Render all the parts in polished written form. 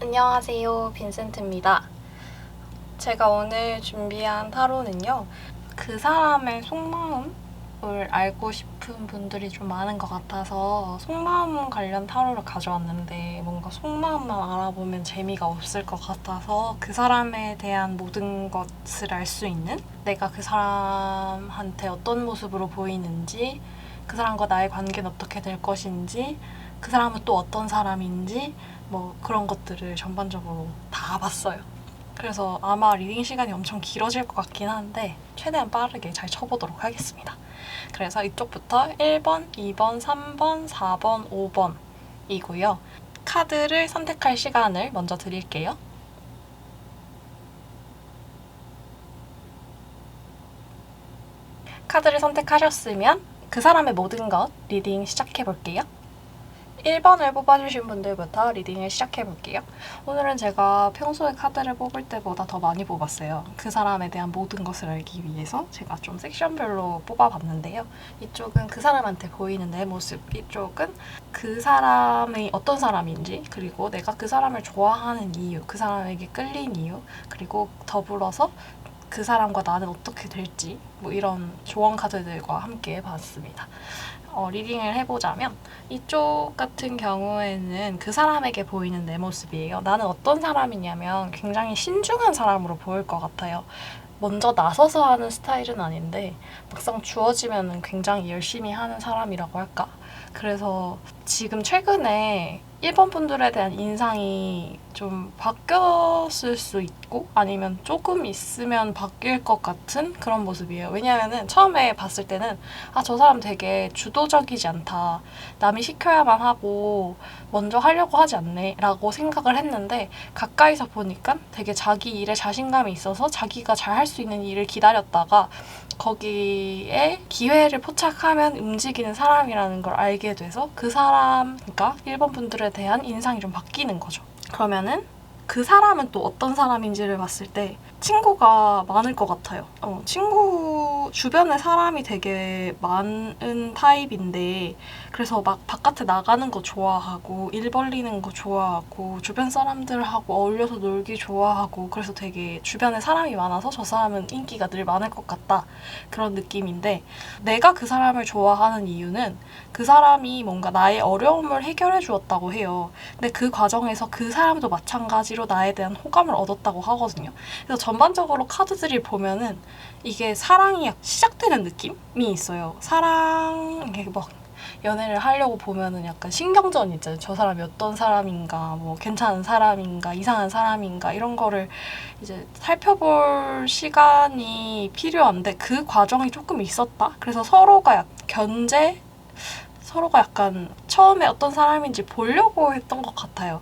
안녕하세요, 빈센트입니다. 제가 오늘 준비한 타로는요, 그 사람의 속마음을 알고 싶은 분들이 좀 많은 것 같아서 속마음 관련 타로를 가져왔는데 뭔가 속마음만 알아보면 재미가 없을 것 같아서 그 사람에 대한 모든 것을 알 수 있는, 내가 그 사람한테 어떤 모습으로 보이는지, 그 사람과 나의 관계는 어떻게 될 것인지, 그 사람은 또 어떤 사람인지, 뭐 그런 것들을 전반적으로 다 봤어요. 그래서 아마 리딩 시간이 엄청 길어질 것 같긴 한데 최대한 빠르게 잘 쳐보도록 하겠습니다. 그래서 이쪽부터 1번, 2번, 3번, 4번, 5번이고요. 카드를 선택할 시간을 먼저 드릴게요. 카드를 선택하셨으면 그 사람의 모든 것 리딩 시작해볼게요. 1번을 뽑아주신 분들부터 리딩을 시작해볼게요. 오늘은 제가 평소에 카드를 뽑을 때보다 더 많이 뽑았어요. 그 사람에 대한 모든 것을 알기 위해서 제가 좀 섹션별로 뽑아봤는데요. 이쪽은 그 사람한테 보이는 내 모습, 이쪽은 그 사람이 어떤 사람인지, 그리고 내가 그 사람을 좋아하는 이유, 그 사람에게 끌린 이유, 그리고 더불어서 그 사람과 나는 어떻게 될지, 뭐 이런 조언 카드들과 함께 봤습니다. 리딩을 해보자면 이쪽 같은 경우에는 그 사람에게 보이는 내 모습이에요. 나는 어떤 사람이냐면 굉장히 신중한 사람으로 보일 것 같아요. 먼저 나서서 하는 스타일은 아닌데 막상 주어지면 굉장히 열심히 하는 사람이라고 할까? 그래서 지금 최근에 1번 분들에 대한 인상이 좀 바뀌었을 수 있고 아니면 조금 있으면 바뀔 것 같은 그런 모습이에요. 왜냐하면 처음에 봤을 때는 저 사람 되게 주도적이지 않다. 남이 시켜야만 하고 먼저 하려고 하지 않네 라고 생각을 했는데 가까이서 보니까 되게 자기 일에 자신감이 있어서 자기가 잘 할 수 있는 일을 기다렸다가 거기에 기회를 포착하면 움직이는 사람이라는 걸 알게 돼서 그 사람, 그러니까 1번 분들에 대한 인상이 좀 바뀌는 거죠. 그러면은 그 사람은 또 어떤 사람인지를 봤을 때 친구가 많을 것 같아요. 친구 주변에 사람이 되게 많은 타입인데 그래서 막 바깥에 나가는 거 좋아하고 일 벌리는 거 좋아하고 주변 사람들하고 어울려서 놀기 좋아하고 그래서 되게 주변에 사람이 많아서 저 사람은 인기가 늘 많을 것 같다 그런 느낌인데 내가 그 사람을 좋아하는 이유는 그 사람이 뭔가 나의 어려움을 해결해 주었다고 해요. 근데 그 과정에서 그 사람도 마찬가지로 나에 대한 호감을 얻었다고 하거든요. 그래서 전반적으로 카드들이 보면은 이게 사랑이 시작되는 느낌이 있어요. 이게 막 연애를 하려고 보면은 약간 신경전 있잖아요. 저 사람이 어떤 사람인가, 뭐 괜찮은 사람인가, 이상한 사람인가 이런 거를 이제 살펴볼 시간이 필요한데 그 과정이 조금 있었다. 그래서 서로가 약간 처음에 어떤 사람인지 보려고 했던 것 같아요.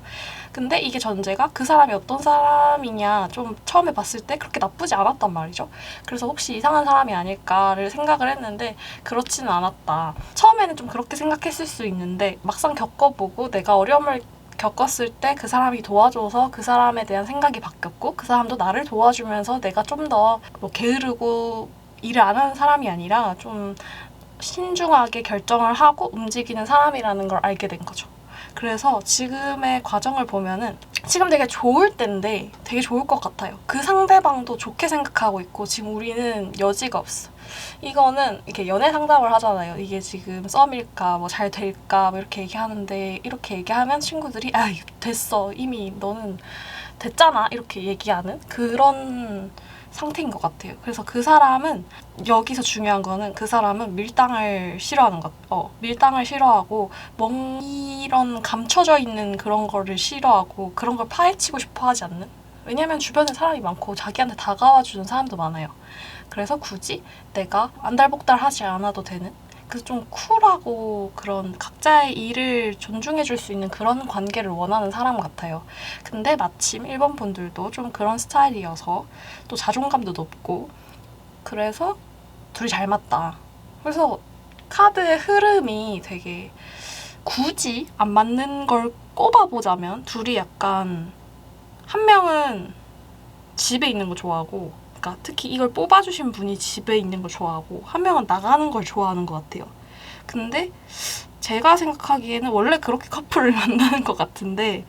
근데 이게 전제가 그 사람이 어떤 사람이냐 좀 처음에 봤을 때 그렇게 나쁘지 않았단 말이죠. 그래서 혹시 이상한 사람이 아닐까를 생각을 했는데 그렇지는 않았다. 처음에는 좀 그렇게 생각했을 수 있는데 막상 겪어보고 내가 어려움을 겪었을 때 그 사람이 도와줘서 그 사람에 대한 생각이 바뀌었고 그 사람도 나를 도와주면서 내가 좀 더 뭐 게으르고 일을 안 하는 사람이 아니라 좀 신중하게 결정을 하고 움직이는 사람이라는 걸 알게 된 거죠. 그래서 지금의 과정을 보면은 지금 되게 좋을 때인데 되게 좋을 것 같아요. 그 상대방도 좋게 생각하고 있고 지금 우리는 여지가 없어. 이거는 이렇게 연애 상담을 하잖아요. 이게 지금 썸일까 뭐 잘 될까 뭐 이렇게 얘기하는데 이렇게 얘기하면 친구들이 됐어 이미 너는 됐잖아 이렇게 얘기하는 그런 상태인 것 같아요. 그래서 그 사람은 여기서 중요한 거는 그 사람은 밀당을 싫어하는 것. 밀당을 싫어하고 이런 감춰져 있는 그런 거를 싫어하고 그런 걸 파헤치고 싶어 하지 않는. 왜냐면 주변에 사람이 많고 자기한테 다가와주는 사람도 많아요. 그래서 굳이 내가 안달복달하지 않아도 되는 그래서 좀 쿨하고 그런 각자의 일을 존중해줄 수 있는 그런 관계를 원하는 사람 같아요. 근데 마침 1번 분들도 좀 그런 스타일이어서 또 자존감도 높고 그래서 둘이 잘 맞다. 그래서 카드의 흐름이 되게 굳이 안 맞는 걸 꼽아보자면 둘이 약간 한 명은 집에 있는 거 좋아하고 그러니까 특히 이걸 뽑아주신 분이 집에 있는 걸 좋아하고 한 명은 나가는 걸 좋아하는 것 같아요. 근데 제가 생각하기에는 원래 그렇게 커플을 만나는 것 같은데,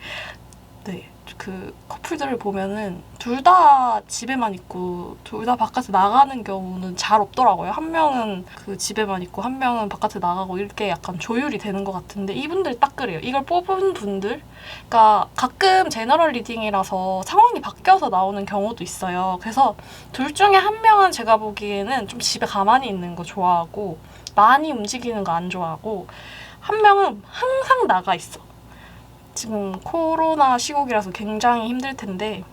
네, 그 커플들을 보면은 둘 다 집에만 있고 둘 다 바깥에 나가는 경우는 잘 없더라고요. 한 명은 그 집에만 있고 한 명은 바깥에 나가고 이렇게 약간 조율이 되는 것 같은데 이분들 딱 그래요. 이걸 뽑은 분들, 그러니까 가끔 제너럴 리딩이라서 상황이 바뀌어서 나오는 경우도 있어요. 그래서 둘 중에 한 명은 제가 보기에는 좀 집에 가만히 있는 거 좋아하고 많이 움직이는 거 안 좋아하고, 한 명은 항상 나가 있어. 지금 코로나 시국이라서 굉장히 힘들 텐데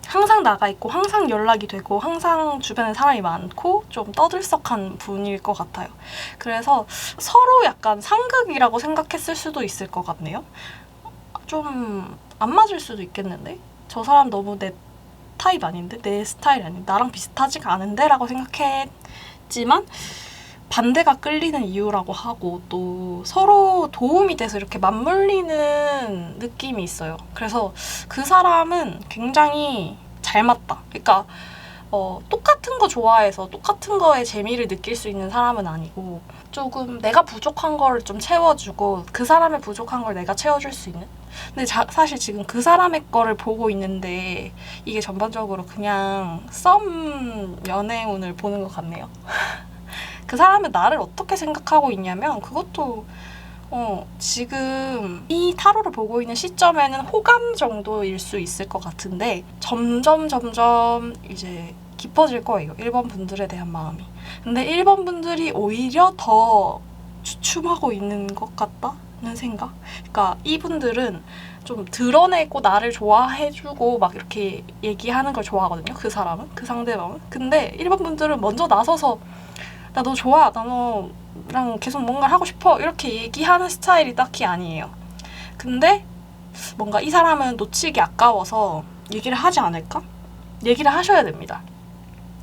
항상 나가 있고 항상 연락이 되고 항상 주변에 사람이 많고 좀 떠들썩한 분일 것 같아요. 그래서 서로 약간 상극이라고 생각했을 수도 있을 것 같네요. 좀 안 맞을 수도 있겠는데? 저 사람 너무 내 타입 아닌데? 내 스타일 아닌데? 나랑 비슷하지가 않은데? 라고 생각했지만 반대가 끌리는 이유라고 하고, 또 서로 도움이 돼서 이렇게 맞물리는 느낌이 있어요. 그래서 그 사람은 굉장히 잘 맞다. 그러니까 똑같은 거 좋아해서 똑같은 거에 재미를 느낄 수 있는 사람은 아니고, 조금 내가 부족한 거를 좀 채워주고 그 사람의 부족한 걸 내가 채워줄 수 있는. 근데 사실 지금 그 사람의 거를 보고 있는데 이게 전반적으로 그냥 썸 연애운을 보는 것 같네요. 그 사람은 나를 어떻게 생각하고 있냐면, 그것도 지금 이 타로를 보고 있는 시점에는 호감 정도일 수 있을 것 같은데 점점 이제 깊어질 거예요. 1번 분들에 대한 마음이. 근데 1번 분들이 오히려 더 주춤하고 있는 것 같다는 생각? 그러니까 이분들은 좀 드러내고 나를 좋아해주고 막 이렇게 얘기하는 걸 좋아하거든요. 그 사람은, 그 상대방은. 근데 1번 분들은 먼저 나서서 나 너 좋아, 나 너랑 계속 뭔가를 하고 싶어, 이렇게 얘기하는 스타일이 딱히 아니에요. 근데 뭔가 이 사람은 놓치기 아까워서 얘기를 하지 않을까? 얘기를 하셔야 됩니다.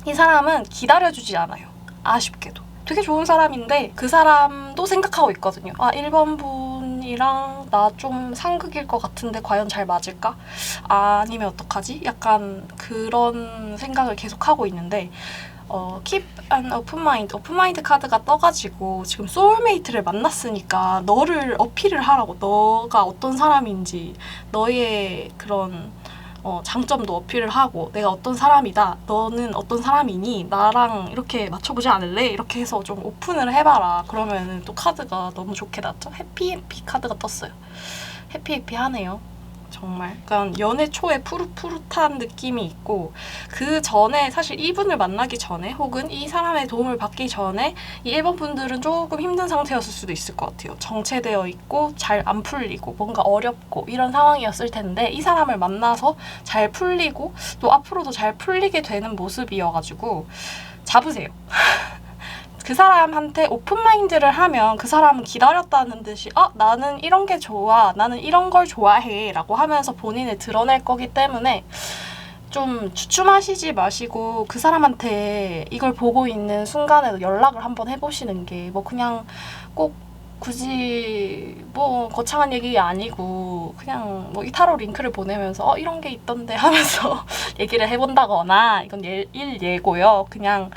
이 사람은 기다려주지 않아요. 아쉽게도. 되게 좋은 사람인데 그 사람도 생각하고 있거든요. 아, 1번 분이랑 나 좀 상극일 것 같은데 과연 잘 맞을까? 아니면 어떡하지? 약간 그런 생각을 계속 하고 있는데, Keep an open mind. 오픈 마인드 카드가 떠가지고 지금 소울메이트를 만났으니까 너를 어필을 하라고. 너가 어떤 사람인지, 너의 그런 장점도 어필을 하고, 내가 어떤 사람이다, 너는 어떤 사람이니, 나랑 이렇게 맞춰보지 않을래? 이렇게 해서 좀 오픈을 해봐라. 그러면은 또 카드가 너무 좋게 났죠. 해피해피 카드가 떴어요. 해피해피하네요. 정말. 그러니까 연애 초에 푸릇푸릇한 느낌이 있고, 그 전에 사실 이분을 만나기 전에 혹은 이 사람의 도움을 받기 전에 이 1번 분들은 조금 힘든 상태였을 수도 있을 것 같아요. 정체되어 있고 잘 안 풀리고 뭔가 어렵고 이런 상황이었을 텐데, 이 사람을 만나서 잘 풀리고 또 앞으로도 잘 풀리게 되는 모습이어가지고 잡으세요. 그 사람한테 오픈마인드를 하면 그 사람은 기다렸다는 듯이 나는 이런 게 좋아, 나는 이런 걸 좋아해 라고 하면서 본인을 드러낼 거기 때문에 좀 주춤하시지 마시고 그 사람한테 이걸 보고 있는 순간에도 연락을 한번 해보시는 게, 뭐 그냥 꼭 굳이 뭐 거창한 얘기 아니고 그냥 뭐 이 타로 링크를 보내면서 이런 게 있던데 하면서 얘기를 해본다거나, 이건 일예고요. 그냥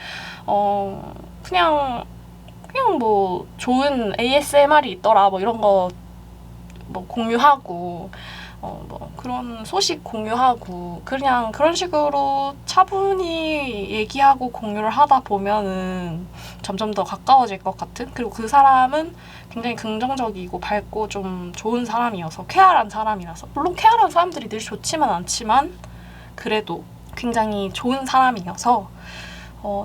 뭐 좋은 ASMR이 있더라 뭐 이런 거 뭐 공유하고, 뭐 그런 소식 공유하고, 그냥 그런 식으로 차분히 얘기하고 공유를 하다 보면은 점점 더 가까워질 것 같은. 그리고 그 사람은 굉장히 긍정적이고 밝고 좀 좋은 사람이어서, 쾌활한 사람이라서, 물론 쾌활한 사람들이 늘 좋지만 않지만 그래도 굉장히 좋은 사람이어서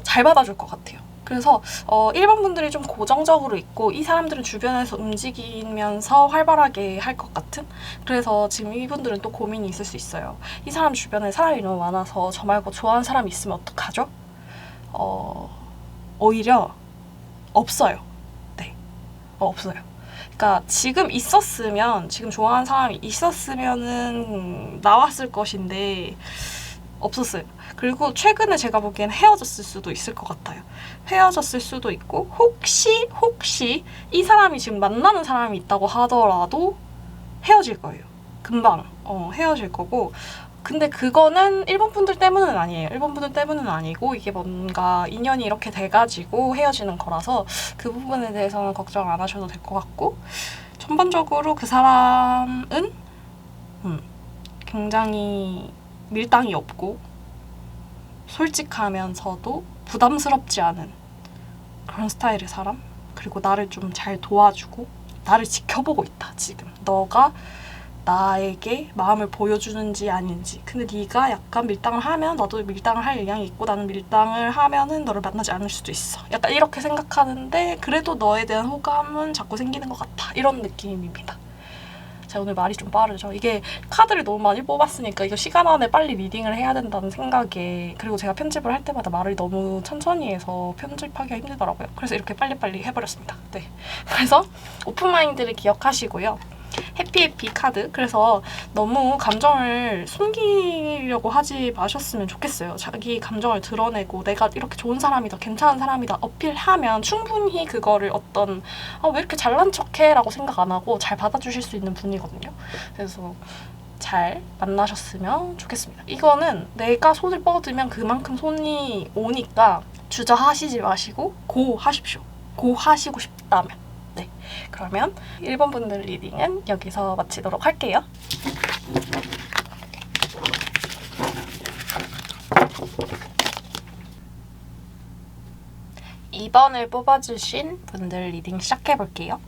잘 받아줄 것 같아요. 그래서 1번 분들이 좀 고정적으로 있고 이 사람들은 주변에서 움직이면서 활발하게 할 것 같은. 그래서 지금 이분들은 또 고민이 있을 수 있어요. 이 사람 주변에 사람이 너무 많아서 저 말고 좋아하는 사람이 있으면 어떡하죠? 오히려 없어요. 네, 없어요. 그러니까 지금 좋아하는 사람이 있었으면은 나왔을 것인데 없었어요. 그리고 최근에 제가 보기엔 헤어졌을 수도 있을 것 같아요. 헤어졌을 수도 있고, 혹시 이 사람이 지금 만나는 사람이 있다고 하더라도 헤어질 거예요. 금방 헤어질 거고, 근데 그거는 일본 분들 때문은 아니에요. 일본 분들 때문은 아니고 이게 뭔가 인연이 이렇게 돼가지고 헤어지는 거라서 그 부분에 대해서는 걱정 안 하셔도 될 것 같고, 전반적으로 그 사람은 굉장히 밀당이 없고 솔직하면서도 부담스럽지 않은 그런 스타일의 사람? 그리고 나를 좀 잘 도와주고 나를 지켜보고 있다. 지금 너가 나에게 마음을 보여주는지 아닌지. 근데 네가 약간 밀당을 하면 나도 밀당을 할 의향이 있고, 나는 밀당을 하면은 너를 만나지 않을 수도 있어. 약간 이렇게 생각하는데 그래도 너에 대한 호감은 자꾸 생기는 것 같아. 이런 느낌입니다. 제가 오늘 말이 좀 빠르죠. 이게 카드를 너무 많이 뽑았으니까 이거 시간 안에 빨리 리딩을 해야 된다는 생각에, 그리고 제가 편집을 할 때마다 말을 너무 천천히 해서 편집하기가 힘들더라고요. 그래서 이렇게 빨리빨리 해버렸습니다. 네. 그래서 오픈마인드를 기억하시고요. 해피해피 카드. 그래서 너무 감정을 숨기려고 하지 마셨으면 좋겠어요. 자기 감정을 드러내고 내가 이렇게 좋은 사람이다, 괜찮은 사람이다 어필하면 충분히 그거를 어떤 왜 이렇게 잘난 척해? 라고 생각 안 하고 잘 받아주실 수 있는 분이거든요. 그래서 잘 만나셨으면 좋겠습니다. 이거는 내가 손을 뻗으면 그만큼 손이 오니까 주저하시지 마시고 고 하십시오. 고 하시고 싶다면. 네, 그러면 1번 분들 리딩은 여기서 마치도록 할게요. 2번을 뽑아주신 분들 리딩 시작해볼게요.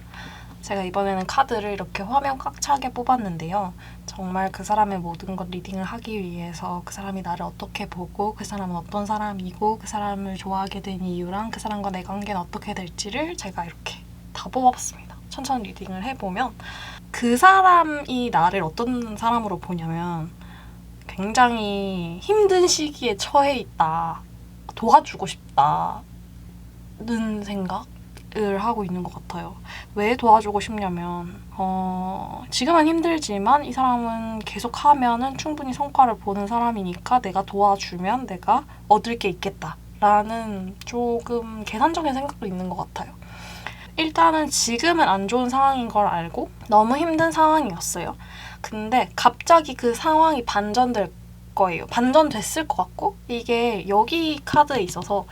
제가 이번에는 카드를 이렇게 화면 꽉 차게 뽑았는데요. 정말 그 사람의 모든 것 리딩을 하기 위해서 그 사람이 나를 어떻게 보고, 그 사람은 어떤 사람이고, 그 사람을 좋아하게 된 이유랑 그 사람과 내 관계는 어떻게 될지를 제가 이렇게 다 뽑아봤습니다. 천천히 리딩을 해보면 그 사람이 나를 어떤 사람으로 보냐면 굉장히 힘든 시기에 처해 있다, 도와주고 싶다는 생각을 하고 있는 것 같아요. 왜 도와주고 싶냐면 지금은 힘들지만 이 사람은 계속하면은 충분히 성과를 보는 사람이니까 내가 도와주면 내가 얻을 게 있겠다라는 조금 계산적인 생각도 있는 것 같아요. 일단은 지금은 안 좋은 상황인 걸 알고 너무 힘든 상황이었어요. 근데 갑자기 그 상황이 반전될 거예요. 반전됐을 것 같고, 이게 여기 카드에 있어서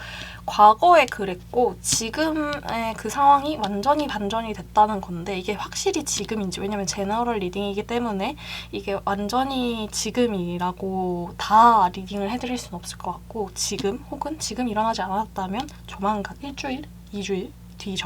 과거에 그랬고 지금의 그 상황이 완전히 반전이 됐다는 건데, 이게 확실히 지금인지, 왜냐면 제너럴 리딩이기 때문에 이게 완전히 지금이라고 다 리딩을 해드릴 수는 없을 것 같고, 지금 혹은 지금 일어나지 않았다면 조만간 일주일, 2주일 뒤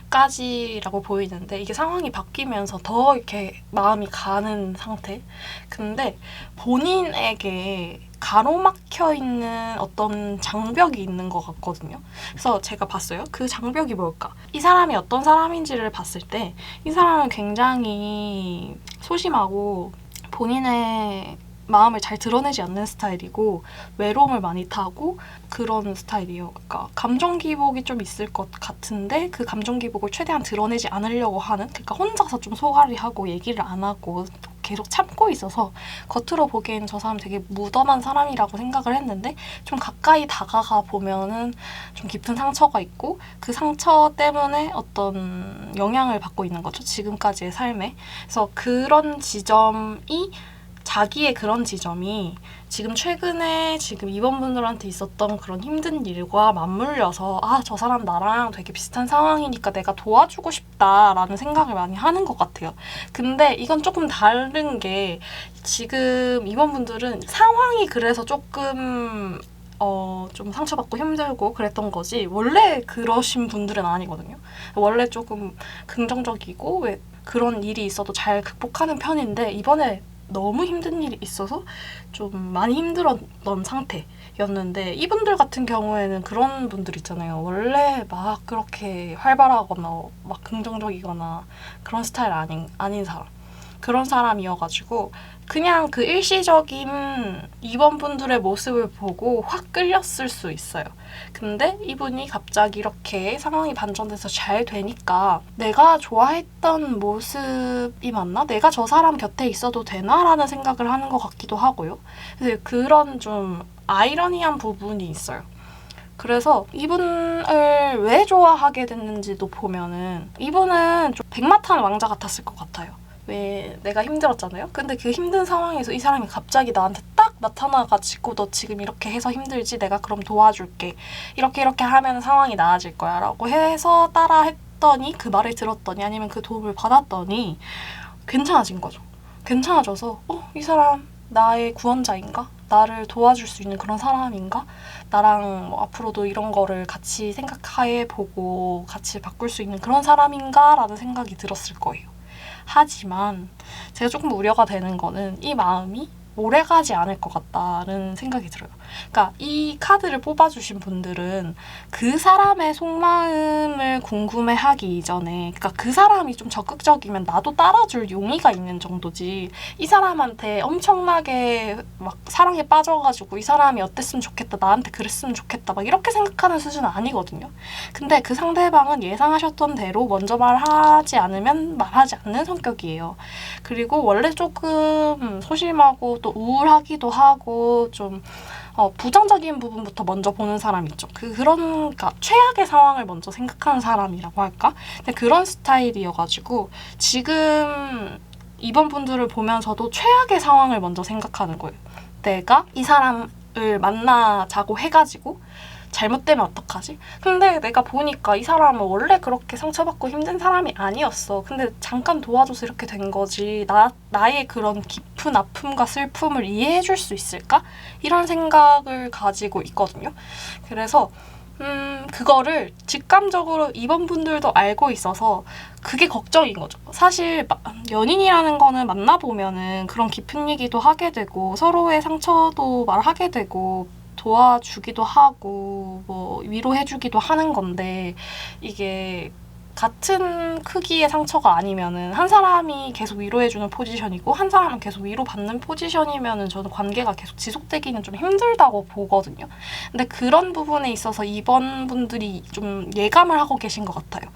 정도까지라고 보이는데, 이게 상황이 바뀌면서 더 이렇게 마음이 가는 상태. 근데 본인에게 가로막혀 있는 어떤 장벽이 있는 것 같거든요. 그래서 제가 봤어요. 그 장벽이 뭘까? 이 사람이 어떤 사람인지를 봤을 때 이 사람은 굉장히 소심하고 본인의 마음을 잘 드러내지 않는 스타일이고 외로움을 많이 타고 그런 스타일이에요. 그러니까 감정 기복이 좀 있을 것 같은데 그 감정 기복을 최대한 드러내지 않으려고 하는, 그러니까 혼자서 좀 소갈이하고 얘기를 안 하고 계속 참고 있어서 겉으로 보기에는 저 사람 되게 무던한 사람이라고 생각을 했는데, 좀 가까이 다가가 보면은 좀 깊은 상처가 있고 그 상처 때문에 어떤 영향을 받고 있는 거죠, 지금까지의 삶에. 그래서 그런 지점이, 자기의 그런 지점이 지금 최근에 지금 이번분들한테 있었던 그런 힘든 일과 맞물려서 저 사람 나랑 되게 비슷한 상황이니까 내가 도와주고 싶다라는 생각을 많이 하는 것 같아요. 근데 이건 조금 다른 게, 지금 이번분들은 상황이 그래서 조금 좀 상처받고 힘들고 그랬던 거지 원래 그러신 분들은 아니거든요. 원래 조금 긍정적이고 왜 그런 일이 있어도 잘 극복하는 편인데 이번에 너무 힘든 일이 있어서 좀 많이 힘들었던 상태였는데, 이분들 같은 경우에는 그런 분들 있잖아요. 원래 막 그렇게 활발하거나 막 긍정적이거나 그런 스타일 아닌 사람. 그런 사람이어가지고 그냥 그 일시적인 이번 분들의 모습을 보고 확 끌렸을 수 있어요. 근데 이분이 갑자기 이렇게 상황이 반전돼서 잘 되니까 내가 좋아했던 모습이 맞나? 내가 저 사람 곁에 있어도 되나? 라는 생각을 하는 것 같기도 하고요. 그래서 그런 좀 아이러니한 부분이 있어요. 그래서 이분을 왜 좋아하게 됐는지도 보면은 이분은 좀 백마탄 왕자 같았을 것 같아요. 왜 내가 힘들었잖아요. 근데 그 힘든 상황에서 이 사람이 갑자기 나한테 딱 나타나가지고 너 지금 이렇게 해서 힘들지? 내가 그럼 도와줄게. 이렇게 하면 상황이 나아질 거야 라고 해서 따라 했더니 그 말을 들었더니 아니면 그 도움을 받았더니 괜찮아진 거죠. 괜찮아져서 이 사람 나의 구원자인가? 나를 도와줄 수 있는 그런 사람인가? 나랑 뭐 앞으로도 이런 거를 같이 생각해보고 같이 바꿀 수 있는 그런 사람인가? 라는 생각이 들었을 거예요. 하지만 제가 조금 우려가 되는 거는 이 마음이 오래가지 않을 것 같다는 생각이 들어요. 그러니까 이 카드를 뽑아주신 분들은 그 사람의 속마음을 궁금해하기 이전에, 그러니까 그 사람이 좀 적극적이면 나도 따라줄 용의가 있는 정도지, 이 사람한테 엄청나게 막 사랑에 빠져가지고 이 사람이 어땠으면 좋겠다, 나한테 그랬으면 좋겠다 막 이렇게 생각하는 수준은 아니거든요. 근데 그 상대방은 예상하셨던 대로 먼저 말하지 않으면 말하지 않는 성격이에요. 그리고 원래 조금 소심하고 또 우울하기도 하고 좀 부정적인 부분부터 먼저 보는 사람 있죠. 그러니까 최악의 상황을 먼저 생각하는 사람이라고 할까? 근데 그런 스타일이어가지고 지금 이번 분들을 보면서도 최악의 상황을 먼저 생각하는 거예요. 내가 이 사람을 만나자고 해가지고 잘못되면 어떡하지? 근데 내가 보니까 이 사람은 원래 그렇게 상처받고 힘든 사람이 아니었어. 근데 잠깐 도와줘서 이렇게 된 거지. 나의 그런 깊은 아픔과 슬픔을 이해해줄 수 있을까? 이런 생각을 가지고 있거든요. 그래서 그거를 직감적으로 이번 분들도 알고 있어서 그게 걱정인 거죠. 사실 연인이라는 거는 만나보면은 그런 깊은 얘기도 하게 되고 서로의 상처도 말하게 되고 도와주기도 하고 뭐 위로해주기도 하는 건데, 이게 같은 크기의 상처가 아니면은 한 사람이 계속 위로해주는 포지션이고 한 사람은 계속 위로받는 포지션이면은 저는 관계가 계속 지속되기는 좀 힘들다고 보거든요. 근데 그런 부분에 있어서 이번 분들이 좀 예감을 하고 계신 것 같아요.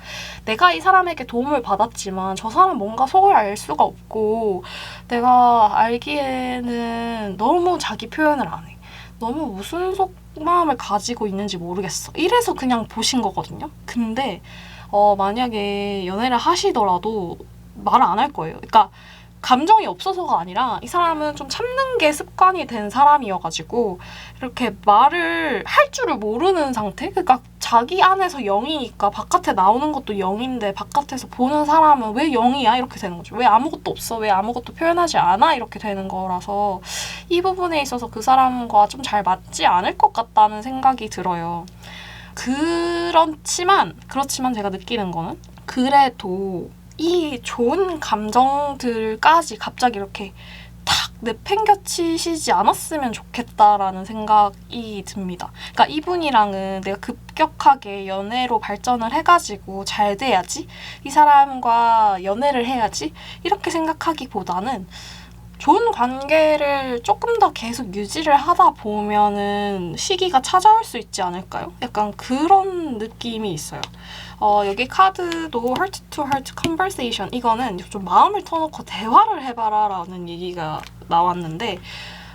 내가 이 사람에게 도움을 받았지만 저 사람 뭔가 속을 알 수가 없고 내가 알기에는 너무 자기 표현을 안 해. 너무 무슨 속마음을 가지고 있는지 모르겠어. 이래서 그냥 보신 거거든요. 근데 만약에 연애를 하시더라도 말을 안 할 거예요. 그러니까 감정이 없어서가 아니라 이 사람은 좀 참는 게 습관이 된 사람이어가지고 이렇게 말을 할 줄을 모르는 상태? 그러니까 자기 안에서 0이니까 바깥에 나오는 것도 0인데 바깥에서 보는 사람은 왜 0이야? 이렇게 되는 거죠. 왜 아무것도 없어? 왜 아무것도 표현하지 않아? 이렇게 되는 거라서 이 부분에 있어서 그 사람과 좀 잘 맞지 않을 것 같다는 생각이 들어요. 그렇지만 제가 느끼는 거는 그래도 이 좋은 감정들까지 갑자기 이렇게 탁 내팽겨치시지 않았으면 좋겠다라는 생각이 듭니다. 그러니까 이분이랑은 내가 급격하게 연애로 발전을 해가지고 잘 돼야지, 이 사람과 연애를 해야지 이렇게 생각하기보다는 좋은 관계를 조금 더 계속 유지를 하다 보면은 시기가 찾아올 수 있지 않을까요? 약간 그런 느낌이 있어요. 여기 카드도 Heart to Heart Conversation, 이거는 좀 마음을 터놓고 대화를 해봐라 라는 얘기가 나왔는데,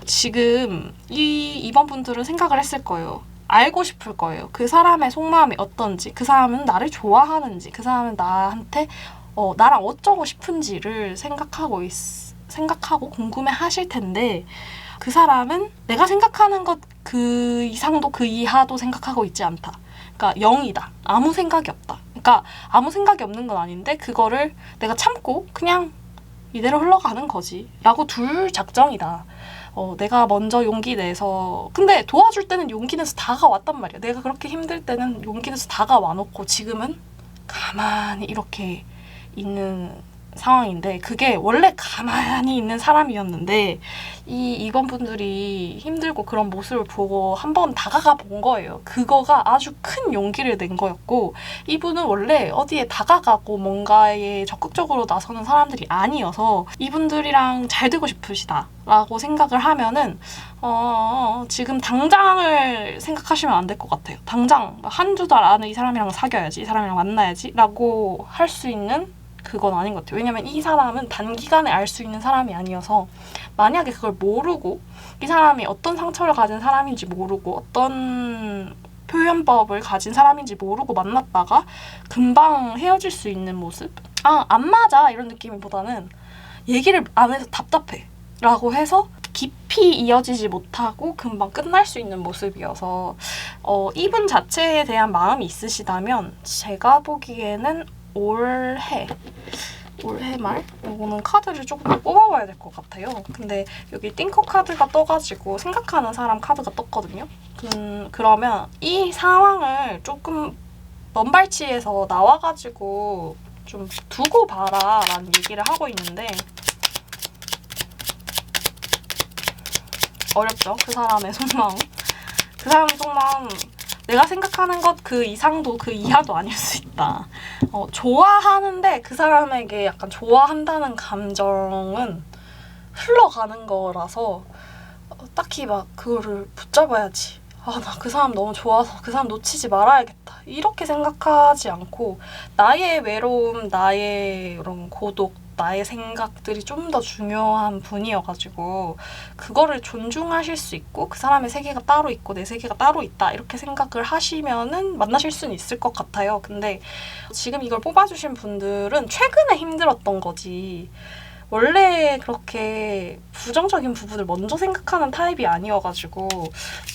지금 이번 분들은 생각을 했을 거예요. 알고 싶을 거예요. 그 사람의 속마음이 어떤지, 그 사람은 나를 좋아하는지, 그 사람은 나한테 나랑 어쩌고 싶은지를 생각하고 궁금해 하실 텐데, 그 사람은 내가 생각하는 것 그 이상도 그 이하도 생각하고 있지 않다. 그러니까 0이다. 아무 생각이 없다. 그러니까 아무 생각이 없는 건 아닌데 그거를 내가 참고 그냥 이대로 흘러가는 거지 라고 둘 작정이다. 내가 먼저 용기 내서, 근데 도와줄 때는 용기 내서 다가왔단 말이야. 내가 그렇게 힘들 때는 용기 내서 다가와 놓고 지금은 가만히 이렇게 있는 상황인데, 그게 원래 가만히 있는 사람이었는데 이번 분들이 힘들고 그런 모습을 보고 한번 다가가 본 거예요. 그거가 아주 큰 용기를 낸 거였고, 이분은 원래 어디에 다가가고 뭔가에 적극적으로 나서는 사람들이 아니어서 이분들이랑 잘 되고 싶으시다 라고 생각을 하면은 지금 당장을 생각하시면 안 될 것 같아요. 당장 한두 달 안에 이 사람이랑 사귀어야지, 이 사람이랑 만나야지 라고 할 수 있는 그건 아닌 것 같아요. 왜냐면 이 사람은 단기간에 알 수 있는 사람이 아니어서, 만약에 그걸 모르고 이 사람이 어떤 상처를 가진 사람인지 모르고 어떤 표현법을 가진 사람인지 모르고 만났다가 금방 헤어질 수 있는 모습? 안 맞아 이런 느낌보다는 얘기를 안 해서 답답해 라고 해서 깊이 이어지지 못하고 금방 끝날 수 있는 모습이어서 이분 자체에 대한 마음이 있으시다면 제가 보기에는 올해 말? 이거는 카드를 조금 더 뽑아봐야 될 것 같아요. 근데 여기 띵커 카드가 떠가지고 생각하는 사람 카드가 떴거든요. 그러면 이 상황을 조금 먼발치에서 나와가지고 좀 두고 봐라 라는 얘기를 하고 있는데 어렵죠? 그 사람의 속마음. 그 사람의 속마음 내가 생각하는 것 그 이상도 그 이하도 아닐 수 있다. 좋아하는데 그 사람에게 약간 좋아한다는 감정은 흘러가는 거라서 딱히 막 그거를 붙잡아야지. 아, 나 그 사람 너무 좋아서 그 사람 놓치지 말아야겠다. 이렇게 생각하지 않고 나의 외로움, 나의 이런 고독, 나의 생각들이 좀 더 중요한 분이어가지고 그거를 존중하실 수 있고 그 사람의 세계가 따로 있고 내 세계가 따로 있다 이렇게 생각을 하시면은 만나실 수는 있을 것 같아요. 근데 지금 이걸 뽑아주신 분들은 최근에 힘들었던 거지 원래 그렇게 부정적인 부분을 먼저 생각하는 타입이 아니어가지고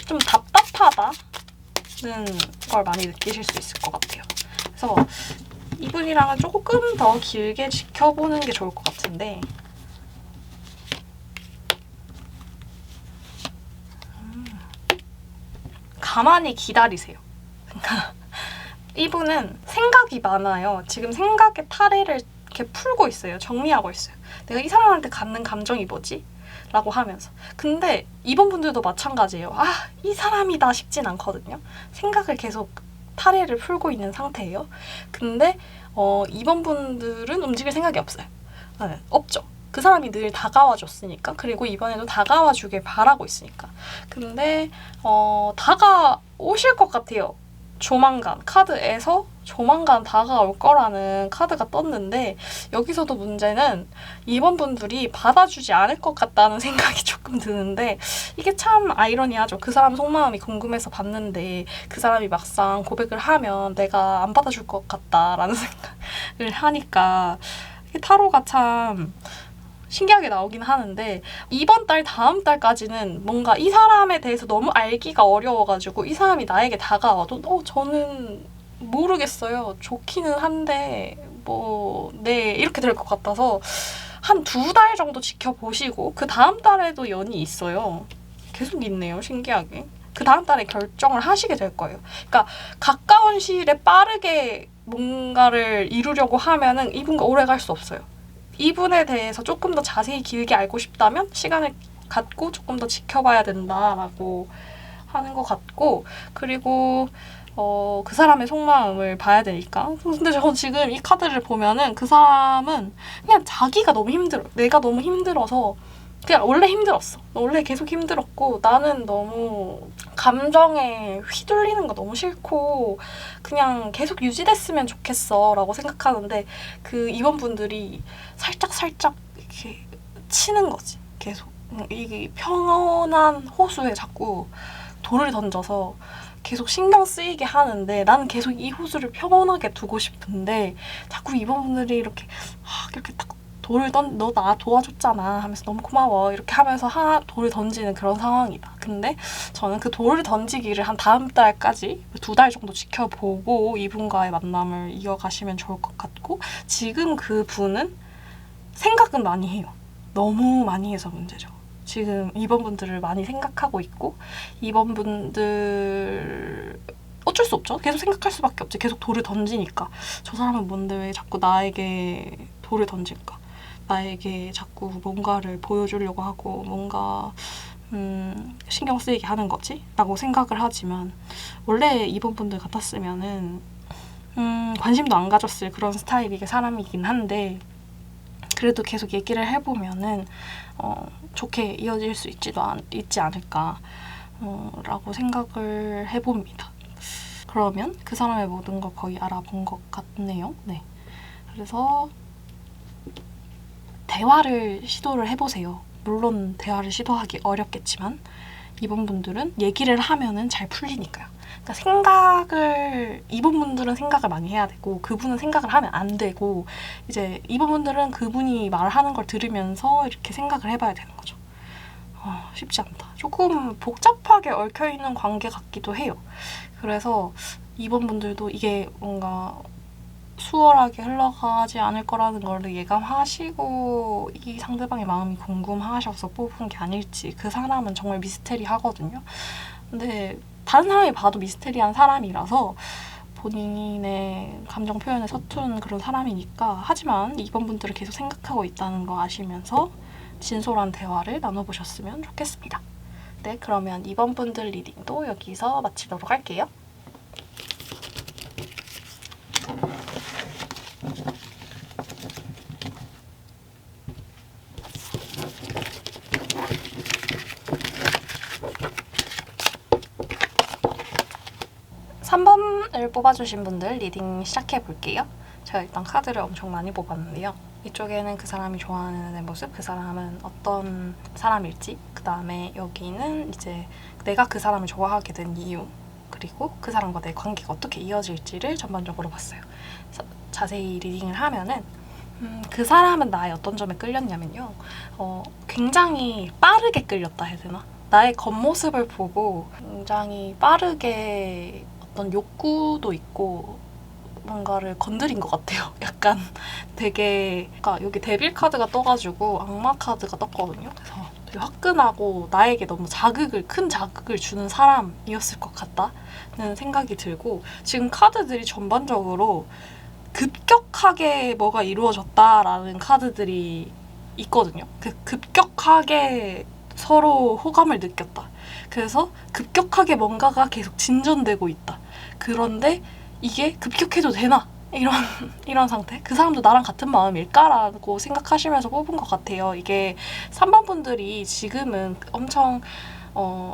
좀 답답하다는 걸 많이 느끼실 수 있을 것 같아요. 그래서 이분이랑은 조금 더 길게 지켜보는 게 좋을 것 같은데 가만히 기다리세요. 이분은 생각이 많아요. 지금 생각의 타래를 이렇게 풀고 있어요. 정리하고 있어요. 내가 이 사람한테 갖는 감정이 뭐지? 라고 하면서. 근데 이번 분들도 마찬가지예요. 아, 이 사람이다 싶진 않거든요. 생각을 계속 타래를 풀고 있는 상태예요. 근데 이번 분들은 움직일 생각이 없어요. 네, 없죠. 그 사람이 늘 다가와 줬으니까. 그리고 이번에도 다가와 주길 바라고 있으니까. 근데 다가오실 것 같아요. 조만간 카드에서 조만간 다가올 거라는 카드가 떴는데 여기서도 문제는 이번 분들이 받아주지 않을 것 같다는 생각이 조금 드는데 이게 참 아이러니하죠. 그 사람 속마음이 궁금해서 봤는데 그 사람이 막상 고백을 하면 내가 안 받아줄 것 같다라는 생각을 하니까 이게 타로가 참 신기하게 나오긴 하는데 이번 달 다음 달까지는 뭔가 이 사람에 대해서 너무 알기가 어려워가지고 이 사람이 나에게 다가와도 저는 모르겠어요. 좋기는 한데 네 이렇게 될 것 같아서 한 2달 정도 지켜보시고 그 다음 달에도 연이 있어요. 계속 있네요. 신기하게. 그 다음 달에 결정을 하시게 될 거예요. 그러니까 가까운 시일에 빠르게 뭔가를 이루려고 하면은 이분과 오래 갈 수 없어요. 이분에 대해서 조금 더 자세히 길게 알고 싶다면 시간을 갖고 조금 더 지켜봐야 된다라고 하는 것 같고 그리고 그 사람의 속마음을 봐야 되니까. 근데 저 지금 이 카드를 보면은 그 사람은 그냥 자기가 너무 힘들어. 내가 너무 힘들어서 그냥 원래 힘들었어. 원래 계속 힘들었고 나는 너무 감정에 휘둘리는 거 너무 싫고 그냥 계속 유지됐으면 좋겠어 라고 생각하는데 이번 분들이 살짝 이렇게 치는 거지. 계속 이게 평온한 호수에 자꾸 돌을 던져서 계속 신경 쓰이게 하는데 나는 계속 이 호수를 평온하게 두고 싶은데 자꾸 이번 분들이 이렇게 딱 돌을 너 나 도와줬잖아 하면서 너무 고마워 이렇게 하면서 돌을 던지는 그런 상황이다. 근데 저는 그 돌을 던지기를 한 다음 달까지 2달 정도 지켜보고 이분과의 만남을 이어가시면 좋을 것 같고 지금 그 분은 생각은 많이 해요. 너무 많이 해서 문제죠. 지금 이번 분들을 많이 생각하고 있고 이번 분들 어쩔 수 없죠. 계속 생각할 수밖에 없지. 계속 돌을 던지니까. 저 사람은 뭔데 왜 자꾸 나에게 돌을 던질까? 나에게 자꾸 뭔가를 보여주려고 하고 뭔가 신경 쓰이게 하는 거지? 라고 생각을 하지만 원래 이번 분들 같았으면은 관심도 안 가졌을 그런 스타일의 사람이긴 한데 그래도 계속 얘기를 해보면은 좋게 이어질 수 있지 않을까 라고 생각을 해봅니다. 그러면 그 사람의 모든 걸 거의 알아본 것 같네요. 네. 그래서 대화를 시도를 해보세요. 물론 대화를 시도하기 어렵겠지만 2번 분들은 얘기를 하면은 잘 풀리니까요. 그러니까 생각을 2번 분들은 생각을 많이 해야 되고 그분은 생각을 하면 안 되고 이제 2번 분들은 그분이 말하는 걸 들으면서 이렇게 생각을 해봐야 되는 거죠. 쉽지 않다. 조금 복잡하게 얽혀있는 관계 같기도 해요. 그래서 2번 분들도 이게 뭔가 수월하게 흘러가지 않을 거라는 걸 예감하시고 이 상대방의 마음이 궁금하셔서 뽑은 게 아닐지. 그 사람은 정말 미스테리하거든요. 근데 다른 사람이 봐도 미스테리한 사람이라서 본인의 감정 표현에 서툰 그런 사람이니까 하지만 2번 분들을 계속 생각하고 있다는 거 아시면서 진솔한 대화를 나눠보셨으면 좋겠습니다. 네, 그러면 2번 분들 리딩도 여기서 마치도록 할게요. 3번을 뽑아주신 분들 리딩 시작해볼게요. 제가 일단 카드를 엄청 많이 뽑았는데요. 이쪽에는 그 사람이 좋아하는 내 모습, 그 사람은 어떤 사람일지, 그 다음에 여기는 이제 내가 그 사람을 좋아하게 된 이유, 그리고 그 사람과 내 관계가 어떻게 이어질지를 전반적으로 봤어요. 자세히 리딩을 하면은 그 사람은 나의 어떤 점에 끌렸냐면요. 굉장히 빠르게 끌렸다 해야 되나? 나의 겉모습을 보고 굉장히 빠르게 어떤 욕구도 있고 뭔가를 건드린 것 같아요. 약간 되게 그러니까 여기 데빌 카드가 떠가지고 악마 카드가 떴거든요. 그래서 되게 화끈하고 나에게 너무 큰 자극을 주는 사람이었을 것 같다는 생각이 들고 지금 카드들이 전반적으로 급격하게 뭐가 이루어졌다라는 카드들이 있거든요. 급격하게 서로 호감을 느꼈다. 그래서 급격하게 뭔가가 계속 진전되고 있다. 그런데 이게 급격해도 되나? 이런 상태? 그 사람도 나랑 같은 마음일까라고 생각하시면서 뽑은 것 같아요. 이게 3번 분들이 지금은 엄청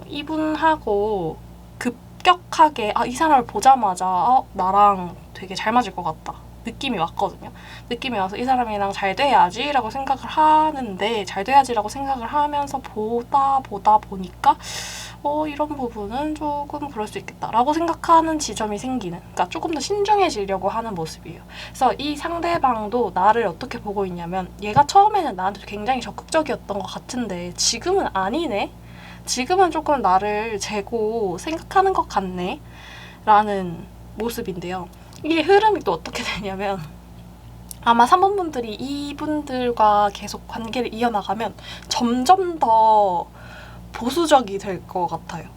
이분하고 급격하게 이 사람을 보자마자 나랑 되게 잘 맞을 것 같다. 느낌이 왔거든요. 느낌이 와서 이 사람이랑 잘 돼야지 라고 생각을 하는데 잘 돼야지라고 생각을 하면서 보다 보니까 이런 부분은 조금 그럴 수 있겠다라고 생각하는 지점이 생기는, 그러니까 조금 더 신중해지려고 하는 모습이에요. 그래서 이 상대방도 나를 어떻게 보고 있냐면 얘가 처음에는 나한테 굉장히 적극적이었던 것 같은데 지금은 아니네? 지금은 조금 나를 재고 생각하는 것 같네? 라는 모습인데요. 이게 흐름이 또 어떻게 되냐면 아마 3번 분들이 이분들과 계속 관계를 이어나가면 점점 더 보수적이 될 것 같아요.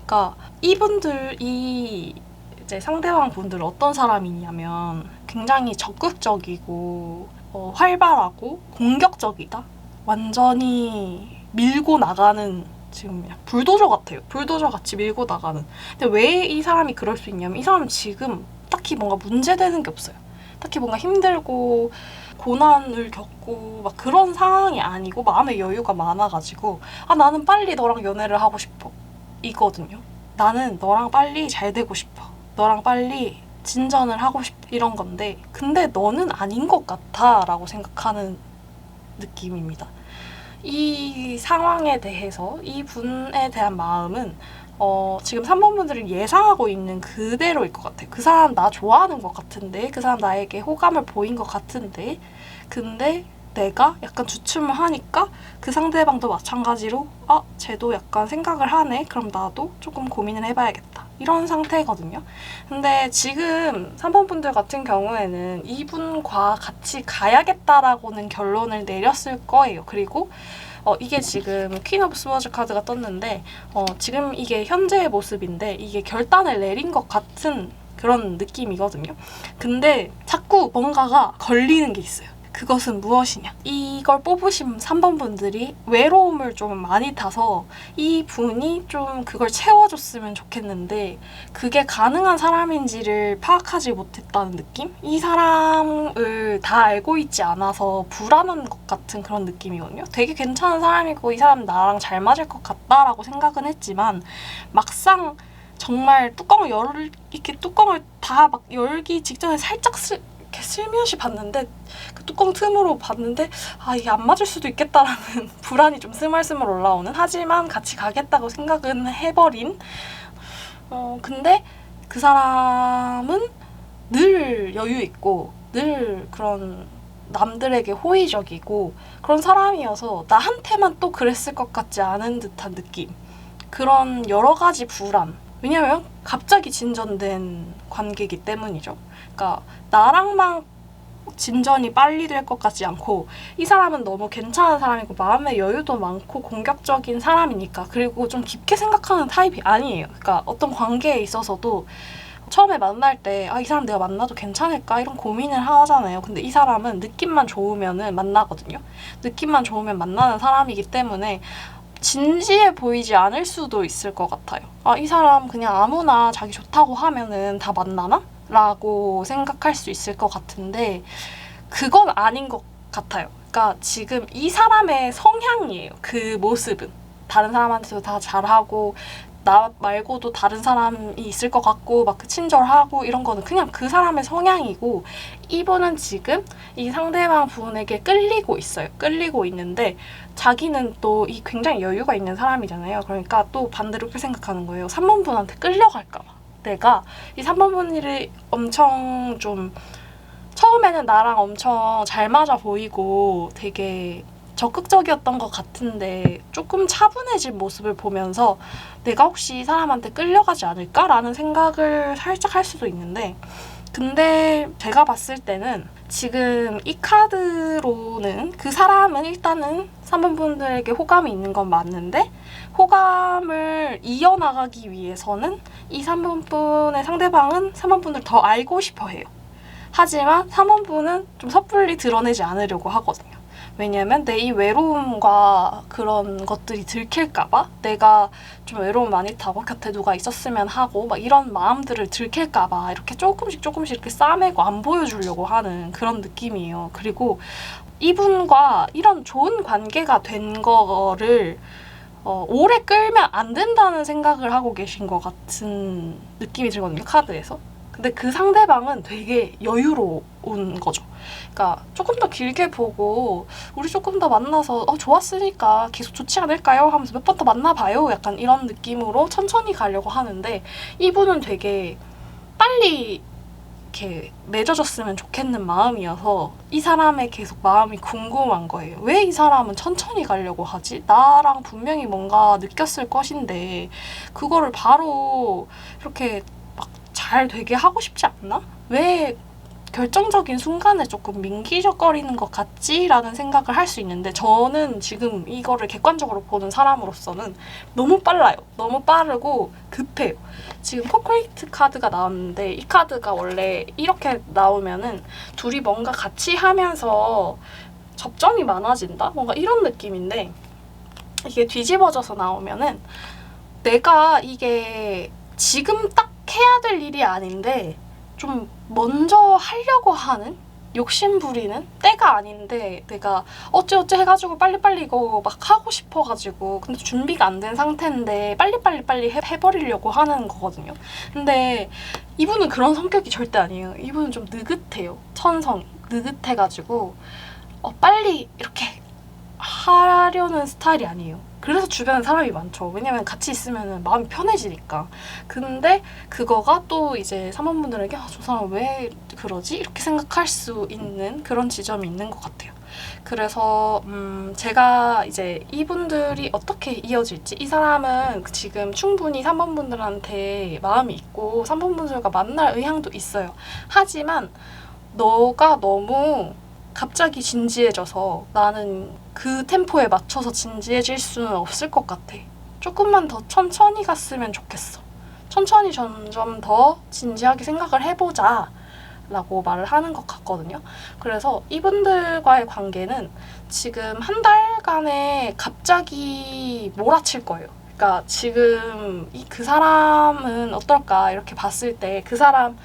그러니까 이분들이 이제 상대방 분들은 어떤 사람이냐면 굉장히 적극적이고 활발하고 공격적이다. 완전히 밀고 나가는 지금 그냥 불도저 같아요. 불도저 같이 밀고 나가는. 근데 왜 이 사람이 그럴 수 있냐면 이 사람은 지금 딱히 뭔가 문제되는 게 없어요. 딱히 뭔가 힘들고 고난을 겪고 막 그런 상황이 아니고 마음의 여유가 많아가지고 나는 빨리 너랑 연애를 하고 싶어 이거든요. 나는 너랑 빨리 잘 되고 싶어. 너랑 빨리 진전을 하고 싶어 이런 건데 근데 너는 아닌 것 같아 라고 생각하는 느낌입니다. 이 상황에 대해서 이 분에 대한 마음은 지금 3번 분들은 예상하고 있는 그대로일 것 같아요. 그 사람 나 좋아하는 것 같은데 그 사람 나에게 호감을 보인 것 같은데 근데 내가 약간 주춤을 하니까 그 상대방도 마찬가지로 쟤도 약간 생각을 하네? 그럼 나도 조금 고민을 해봐야겠다. 이런 상태거든요. 근데 지금 3번 분들 같은 경우에는 이분과 같이 가야겠다라고는 결론을 내렸을 거예요. 그리고 이게 지금 퀸 오브 스워즈 카드가 떴는데 지금 이게 현재의 모습인데 이게 결단을 내린 것 같은 그런 느낌이거든요. 근데 자꾸 뭔가가 걸리는 게 있어요. 그것은 무엇이냐? 이걸 뽑으신 3번 분들이 외로움을 좀 많이 타서 이 분이 좀 그걸 채워줬으면 좋겠는데 그게 가능한 사람인지를 파악하지 못했다는 느낌? 이 사람을 다 알고 있지 않아서 불안한 것 같은 그런 느낌이거든요. 되게 괜찮은 사람이고 이 사람 나랑 잘 맞을 것 같다라고 생각은 했지만 막상 정말 뚜껑을 다 막 열기 직전에 살짝 이렇게 슬며시 봤는데 그 뚜껑 틈으로 봤는데 이게 안 맞을 수도 있겠다라는 불안이 좀 스멀스멀 올라오는, 하지만 같이 가겠다고 생각은 해버린, 근데 그 사람은 늘 여유 있고 늘 그런 남들에게 호의적이고 그런 사람이어서 나한테만 또 그랬을 것 같지 않은 듯한 느낌, 그런 여러 가지 불안. 왜냐면 갑자기 진전된 관계이기 때문이죠. 그러니까 나랑만 진전이 빨리 될 것 같지 않고, 이 사람은 너무 괜찮은 사람이고 마음의 여유도 많고 공격적인 사람이니까, 그리고 좀 깊게 생각하는 타입이 아니에요. 그러니까 어떤 관계에 있어서도 처음에 만날 때 이 사람 내가 만나도 괜찮을까 이런 고민을 하잖아요. 근데 이 사람은 느낌만 좋으면은 만나거든요. 느낌만 좋으면 만나는 사람이기 때문에 진지해 보이지 않을 수도 있을 것 같아요. 이 사람 그냥 아무나 자기 좋다고 하면은 다 만나나? 라고 생각할 수 있을 것 같은데 그건 아닌 것 같아요. 그러니까 지금 이 사람의 성향이에요. 그 모습은. 다른 사람한테도 다 잘하고 나 말고도 다른 사람이 있을 것 같고 막 친절하고 이런 거는 그냥 그 사람의 성향이고, 이분은 지금 이 상대방 분에게 끌리고 있어요. 끌리고 있는데 자기는 또 이 굉장히 여유가 있는 사람이잖아요. 그러니까 또 반대로 이렇게 생각하는 거예요. 3번 분한테 끌려갈까 봐. 내가 이 3번 분이 엄청 좀 처음에는 나랑 엄청 잘 맞아 보이고 되게 적극적이었던 것 같은데 조금 차분해진 모습을 보면서 내가 혹시 이 사람한테 끌려가지 않을까라는 생각을 살짝 할 수도 있는데, 근데 제가 봤을 때는 지금 이 카드로는 그 사람은 일단은 3번 분들에게 호감이 있는 건 맞는데, 호감을 이어나가기 위해서는 이 3번 분의 상대방은 3번 분을 더 알고 싶어 해요. 하지만 3번 분은 좀 섣불리 드러내지 않으려고 하거든요. 왜냐면 내 이 외로움과 그런 것들이 들킬까봐, 내가 좀 외로움 많이 타고 곁에 누가 있었으면 하고 막 이런 마음들을 들킬까봐 이렇게 조금씩 이렇게 싸매고 안 보여주려고 하는 그런 느낌이에요. 그리고 이분과 이런 좋은 관계가 된 거를 오래 끌면 안 된다는 생각을 하고 계신 것 같은 느낌이 들거든요, 카드에서. 근데 그 상대방은 되게 여유로운 거죠. 그러니까 조금 더 길게 보고 우리 조금 더 만나서 좋았으니까 계속 좋지 않을까요? 하면서 몇 번 더 만나봐요. 약간 이런 느낌으로 천천히 가려고 하는데, 이분은 되게 빨리 이렇게 맺어졌으면 좋겠는 마음이어서 이 사람의 계속 마음이 궁금한 거예요. 왜 이 사람은 천천히 가려고 하지? 나랑 분명히 뭔가 느꼈을 것인데 그거를 바로 이렇게 잘 되게 하고 싶지 않나? 왜 결정적인 순간에 조금 민기적거리는 것 같지? 라는 생각을 할 수 있는데, 저는 지금 이거를 객관적으로 보는 사람으로서는 너무 빨라요. 너무 빠르고 급해요. 지금 포크레이트 카드가 나왔는데 이 카드가 원래 이렇게 나오면은 둘이 뭔가 같이 하면서 접점이 많아진다? 뭔가 이런 느낌인데, 이게 뒤집어져서 나오면은 내가 이게 지금 딱 해야 될 일이 아닌데 좀 먼저 하려고 하는, 욕심 부리는 때가 아닌데 내가 어찌어찌 해가지고 빨리빨리 이거 막 하고 싶어가지고 근데 준비가 안 된 상태인데 빨리 해버리려고 하는 거거든요. 근데 이분은 그런 성격이 절대 아니에요. 이분은 좀 느긋해요. 천성이 느긋해가지고 빨리 이렇게 하려는 스타일이 아니에요. 그래서 주변에 사람이 많죠. 왜냐면 같이 있으면 마음이 편해지니까. 근데 그거가 또 이제 사모분들에게 저 사람 왜 그러지? 이렇게 생각할 수 있는 그런 지점이 있는 것 같아요. 그래서 제가 이제 이분들이 어떻게 이어질지, 이 사람은 지금 충분히 3번 분들한테 마음이 있고 3번 분들과 만날 의향도 있어요. 하지만 너가 너무 갑자기 진지해져서 나는 그 템포에 맞춰서 진지해질 수는 없을 것 같아. 조금만 더 천천히 갔으면 좋겠어. 천천히 점점 더 진지하게 생각을 해보자 라고 말을 하는 것 같거든요. 그래서 이분들과의 관계는 지금 한 달간에 갑자기 몰아칠 거예요. 그러니까 지금 그 사람은 어떨까 이렇게 봤을 때 그 사람은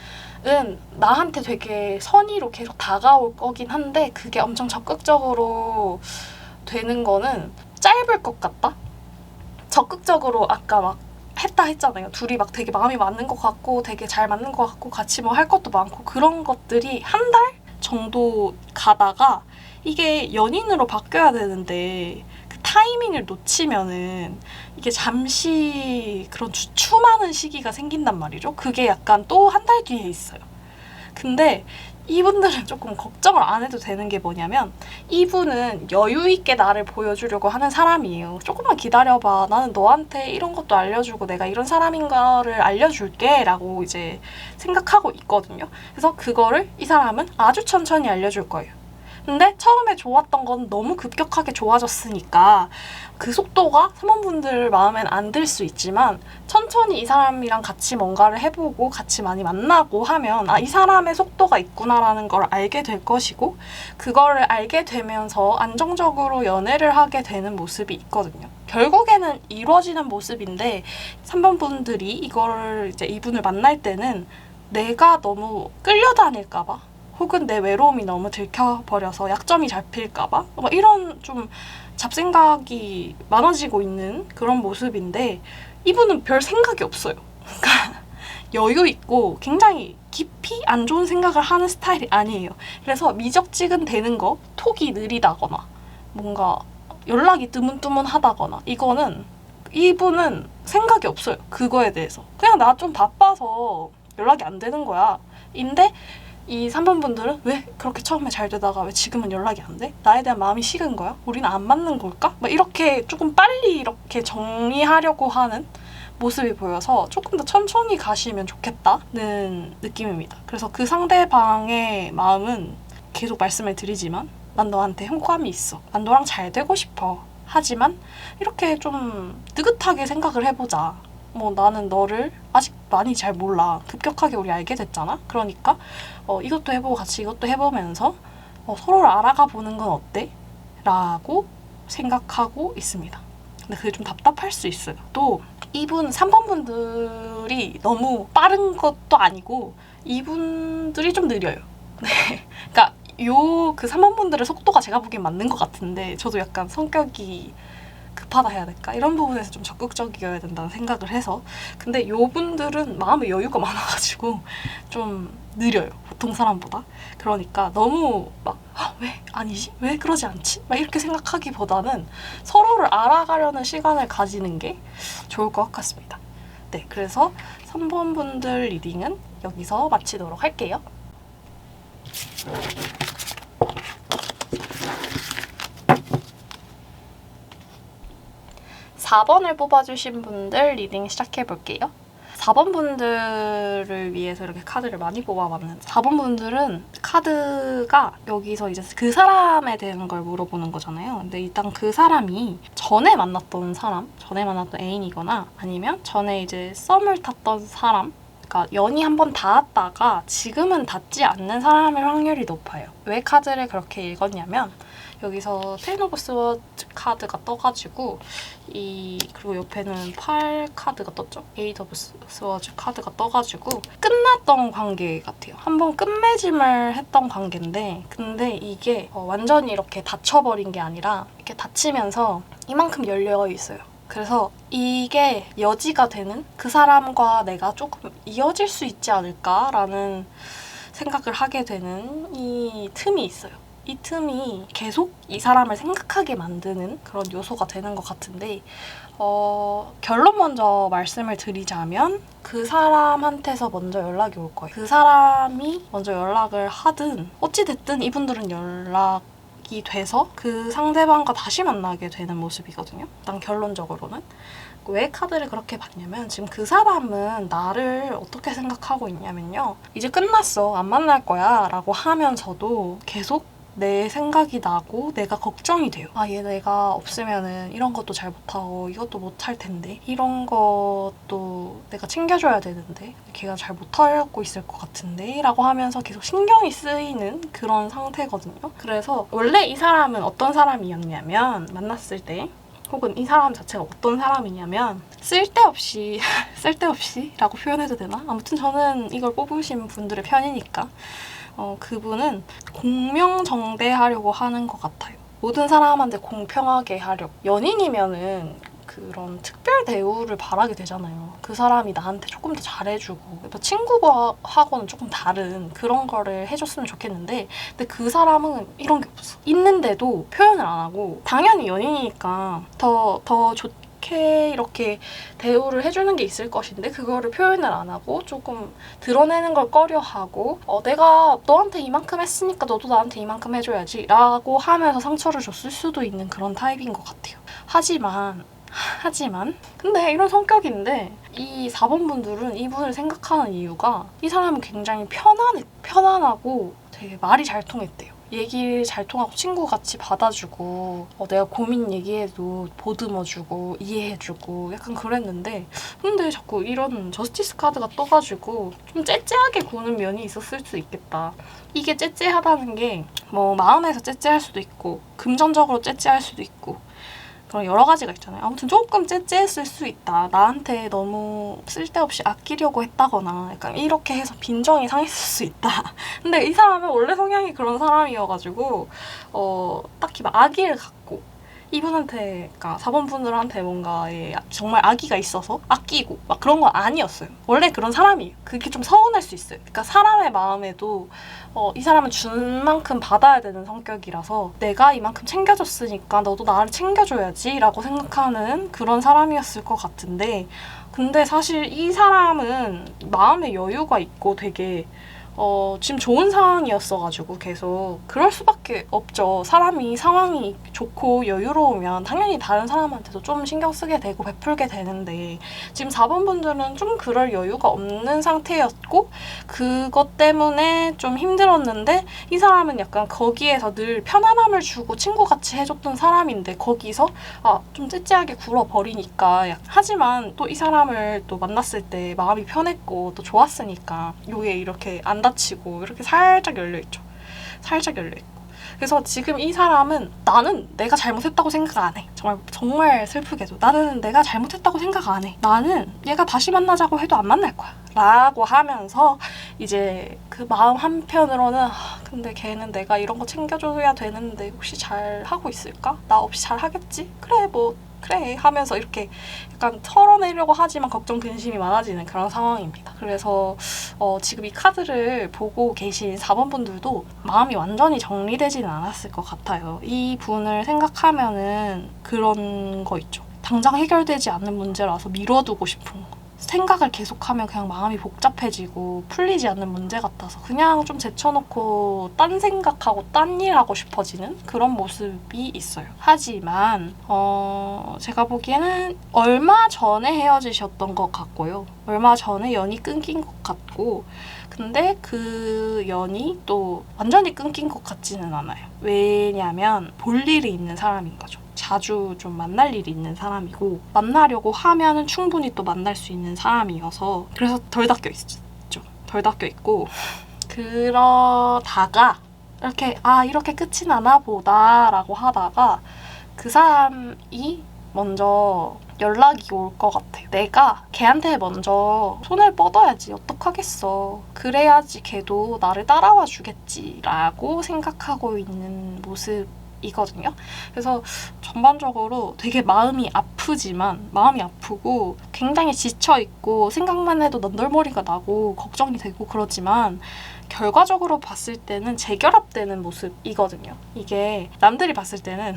나한테 되게 선의로 계속 다가올 거긴 한데 그게 엄청 적극적으로 되는 거는 짧을 것 같다? 적극적으로 아까 막 했다 했잖아요. 둘이 막 되게 마음이 맞는 것 같고 되게 잘 맞는 것 같고 같이 뭐 할 것도 많고 그런 것들이 한 달? 정도 가다가 이게 연인으로 바뀌어야 되는데 그 타이밍을 놓치면은 이게 잠시 그런 주춤하는 시기가 생긴단 말이죠. 그게 약간 또 한 달 뒤에 있어요. 근데 이분들은 조금 걱정을 안 해도 되는 게 뭐냐면 이분은 여유 있게 나를 보여주려고 하는 사람이에요. 조금만 기다려봐. 나는 너한테 이런 것도 알려주고 내가 이런 사람인 거를 알려줄게 라고 이제 생각하고 있거든요. 그래서 그거를 이 사람은 아주 천천히 알려줄 거예요. 근데 처음에 좋았던 건 너무 급격하게 좋아졌으니까 그 속도가 3번분들 마음엔 안 들 수 있지만 천천히 이 사람이랑 같이 뭔가를 해보고 같이 많이 만나고 하면 이 사람의 속도가 있구나라는 걸 알게 될 것이고 그거를 알게 되면서 안정적으로 연애를 하게 되는 모습이 있거든요. 결국에는 이루어지는 모습인데 3번분들이 이거를 이제 이분을 만날 때는 내가 너무 끌려다닐까봐 혹은 내 외로움이 너무 들켜버려서 약점이 잡힐까봐 이런 좀 잡생각이 많아지고 있는 그런 모습인데 이분은 별 생각이 없어요. 그러니까 여유 있고 굉장히 깊이 안 좋은 생각을 하는 스타일이 아니에요. 그래서 미적지근 되는 거, 톡이 느리다거나 뭔가 연락이 뜨문뜨문하다거나 이거는 이분은 생각이 없어요. 그거에 대해서. 그냥 나 좀 바빠서 연락이 안 되는 거야. 인데 이 3번분들은 왜 그렇게 처음에 잘 되다가 왜 지금은 연락이 안 돼? 나에 대한 마음이 식은 거야? 우리는 안 맞는 걸까? 이렇게 조금 빨리 이렇게 정리하려고 하는 모습이 보여서 조금 더 천천히 가시면 좋겠다는 느낌입니다. 그래서 그 상대방의 마음은 계속 말씀을 드리지만 난 너한테 호감이 있어. 난 너랑 잘 되고 싶어. 하지만 이렇게 좀 느긋하게 생각을 해보자. 나는 너를 아직 많이 잘 몰라. 급격하게 우리 알게 됐잖아? 그러니까 이것도 해보고 같이 이것도 해보면서 서로를 알아가 보는 건 어때? 라고 생각하고 있습니다. 근데 그게 좀 답답할 수 있어요. 또 이분 3번분들이 너무 빠른 것도 아니고 이분들이 좀 느려요. 네. 그러니까 그 3번분들의 속도가 제가 보기엔 맞는 것 같은데 저도 약간 성격이 급하다 해야 될까? 이런 부분에서 좀 적극적이어야 된다는 생각을 해서 근데 요분들은 마음에 여유가 많아가지고 좀 느려요. 보통 사람보다. 그러니까 너무 왜 아니지? 왜 그러지 않지? 이렇게 생각하기보다는 서로를 알아가려는 시간을 가지는 게 좋을 것 같습니다. 네, 그래서 3번분들 리딩은 여기서 마치도록 할게요. 4번을 뽑아주신 분들 리딩 시작해볼게요. 4번 분들을 위해서 이렇게 카드를 많이 뽑아봤는데 4번 분들은 카드가 여기서 이제 그 사람에 대한 걸 물어보는 거잖아요. 근데 일단 그 사람이 전에 만났던 사람, 전에 만났던 애인이거나 아니면 전에 이제 썸을 탔던 사람, 그러니까 연이 한번 닿았다가 지금은 닿지 않는 사람일 확률이 높아요. 왜 카드를 그렇게 읽었냐면 여기서 텐 오브 스워드 카드가 떠가지고 그리고 옆에는 8 카드가 떴죠. 에잇 오브 스워드 카드가 떠가지고 끝났던 관계 같아요. 한번 끝맺음을 했던 관계인데 근데 이게 완전히 이렇게 닫혀버린 게 아니라 이렇게 닫히면서 이만큼 열려 있어요. 그래서 이게 여지가 되는 그 사람과 내가 조금 이어질 수 있지 않을까라는 생각을 하게 되는 이 틈이 있어요. 이 틈이 계속 이 사람을 생각하게 만드는 그런 요소가 되는 것 같은데 결론 먼저 말씀을 드리자면 그 사람한테서 먼저 연락이 올 거예요. 그 사람이 먼저 연락을 하든 어찌됐든 이분들은 연락이 돼서 그 상대방과 다시 만나게 되는 모습이거든요. 일단 결론적으로는. 왜 카드를 그렇게 봤냐면 지금 그 사람은 나를 어떻게 생각하고 있냐면요. 이제 끝났어. 안 만날 거야. 라고 하면서도 계속 내 생각이 나고 내가 걱정이 돼요. 얘 내가 없으면은 이런 것도 잘 못하고 이것도 못할 텐데 이런 것도 내가 챙겨줘야 되는데 걔가 잘 못하고 있을 것 같은데 라고 하면서 계속 신경이 쓰이는 그런 상태거든요. 그래서 원래 이 사람은 어떤 사람이었냐면 만났을 때 혹은 이 사람 자체가 어떤 사람이냐면 쓸데없이 라고 표현해도 되나? 아무튼 저는 이걸 뽑으신 분들의 편이니까 그분은 공명정대하려고 하는 것 같아요. 모든 사람한테 공평하게 하려고. 연인이면은 그런 특별 대우를 바라게 되잖아요. 그 사람이 나한테 조금 더 잘해주고 친구하고는 조금 다른 그런 거를 해줬으면 좋겠는데 근데 그 사람은 이런 게 없어. 있는데도 표현을 안 하고 당연히 연인이니까 더 좋게 이렇게 대우를 해주는 게 있을 것인데 그거를 표현을 안 하고 조금 드러내는 걸 꺼려하고 내가 너한테 이만큼 했으니까 너도 나한테 이만큼 해줘야지 라고 하면서 상처를 줬을 수도 있는 그런 타입인 것 같아요. 하지만 근데 이런 성격인데 이 4번 분들은 이분을 생각하는 이유가 이 사람은 굉장히 편안하고 되게 말이 잘 통했대요. 얘기 잘 통하고 친구같이 받아주고 내가 고민 얘기해도 보듬어주고 이해해주고 약간 그랬는데 근데 자꾸 이런 저스티스 카드가 떠가지고 좀 째째하게 구는 면이 있었을 수 있겠다. 이게 째째하다는 게 뭐 마음에서 째째할 수도 있고 금전적으로 째째할 수도 있고 그런 여러 가지가 있잖아요. 아무튼 조금 째째했을 수 있다. 나한테 너무 쓸데없이 아끼려고 했다거나 약간 이렇게 해서 빈정이 상했을 수 있다. 근데 이 사람은 원래 성향이 그런 사람이어가지고 딱히 막 악의를 갖고 이분한테, 그러니까 4번 분들한테 뭔가에 정말 악의가 있어서 아끼고 막 그런 건 아니었어요. 원래 그런 사람이에요. 그게 좀 서운할 수 있어요. 그러니까 사람의 마음에도 이 사람은 준 만큼 받아야 되는 성격이라서 내가 이만큼 챙겨줬으니까 너도 나를 챙겨줘야지 라고 생각하는 그런 사람이었을 것 같은데 근데 사실 이 사람은 마음에 여유가 있고 되게 지금 좋은 상황이었어가지고 계속 그럴 수밖에 없죠. 사람이 상황이 좋고 여유로우면 당연히 다른 사람한테도 좀 신경 쓰게 되고 베풀게 되는데 지금 4번 분들은 좀 그럴 여유가 없는 상태였고 그것 때문에 좀 힘들었는데 이 사람은 약간 거기에서 늘 편안함을 주고 친구같이 해줬던 사람인데 거기서 좀 째째하게 굴어버리니까 하지만 또 이 사람을 또 만났을 때 마음이 편했고 또 좋았으니까 요게 이렇게 안 닫히고 이렇게 살짝 열려있죠. 살짝 열려있고. 그래서 지금 이 사람은 나는 내가 잘못했다고 생각 안 해. 정말 슬프게도 나는 내가 잘못했다고 생각 안 해. 나는 얘가 다시 만나자고 해도 안 만날 거야. 라고 하면서 이제 그 마음 한편으로는 근데 걔는 내가 이런 거 챙겨줘야 되는데 혹시 잘 하고 있을까? 나 없이 잘 하겠지? 그래 하면서 이렇게 약간 털어내려고 하지만 걱정 근심이 많아지는 그런 상황입니다. 그래서 지금 이 카드를 보고 계신 4번 분들도 마음이 완전히 정리되지는 않았을 것 같아요. 이 분을 생각하면은 그런 거 있죠. 당장 해결되지 않는 문제라서 미뤄두고 싶은 거. 생각을 계속하면 그냥 마음이 복잡해지고 풀리지 않는 문제 같아서 그냥 좀 제쳐놓고 딴 생각하고 딴 일하고 싶어지는 그런 모습이 있어요. 하지만 제가 보기에는 얼마 전에 헤어지셨던 것 같고요. 얼마 전에 연이 끊긴 것 같고 근데 그 연이 또 완전히 끊긴 것 같지는 않아요. 왜냐면 볼 일이 있는 사람인 거죠. 자주 좀 만날 일이 있는 사람이고 만나려고 하면은 충분히 또 만날 수 있는 사람이어서 그래서 덜 닦여 있죠. 덜 닦여 있고 그러다가 이렇게 끝이 나나 보다라고 하다가 그 사람이 먼저 연락이 올 것 같아요. 내가 걔한테 먼저 손을 뻗어야지 어떡하겠어. 그래야지 걔도 나를 따라와 주겠지 라고 생각하고 있는 모습 이거든요. 그래서 전반적으로 되게 마음이 아프고 굉장히 지쳐있고 생각만 해도 넌덜머리가 나고 걱정이 되고 그러지만 결과적으로 봤을 때는 재결합되는 모습이거든요. 이게 남들이 봤을 때는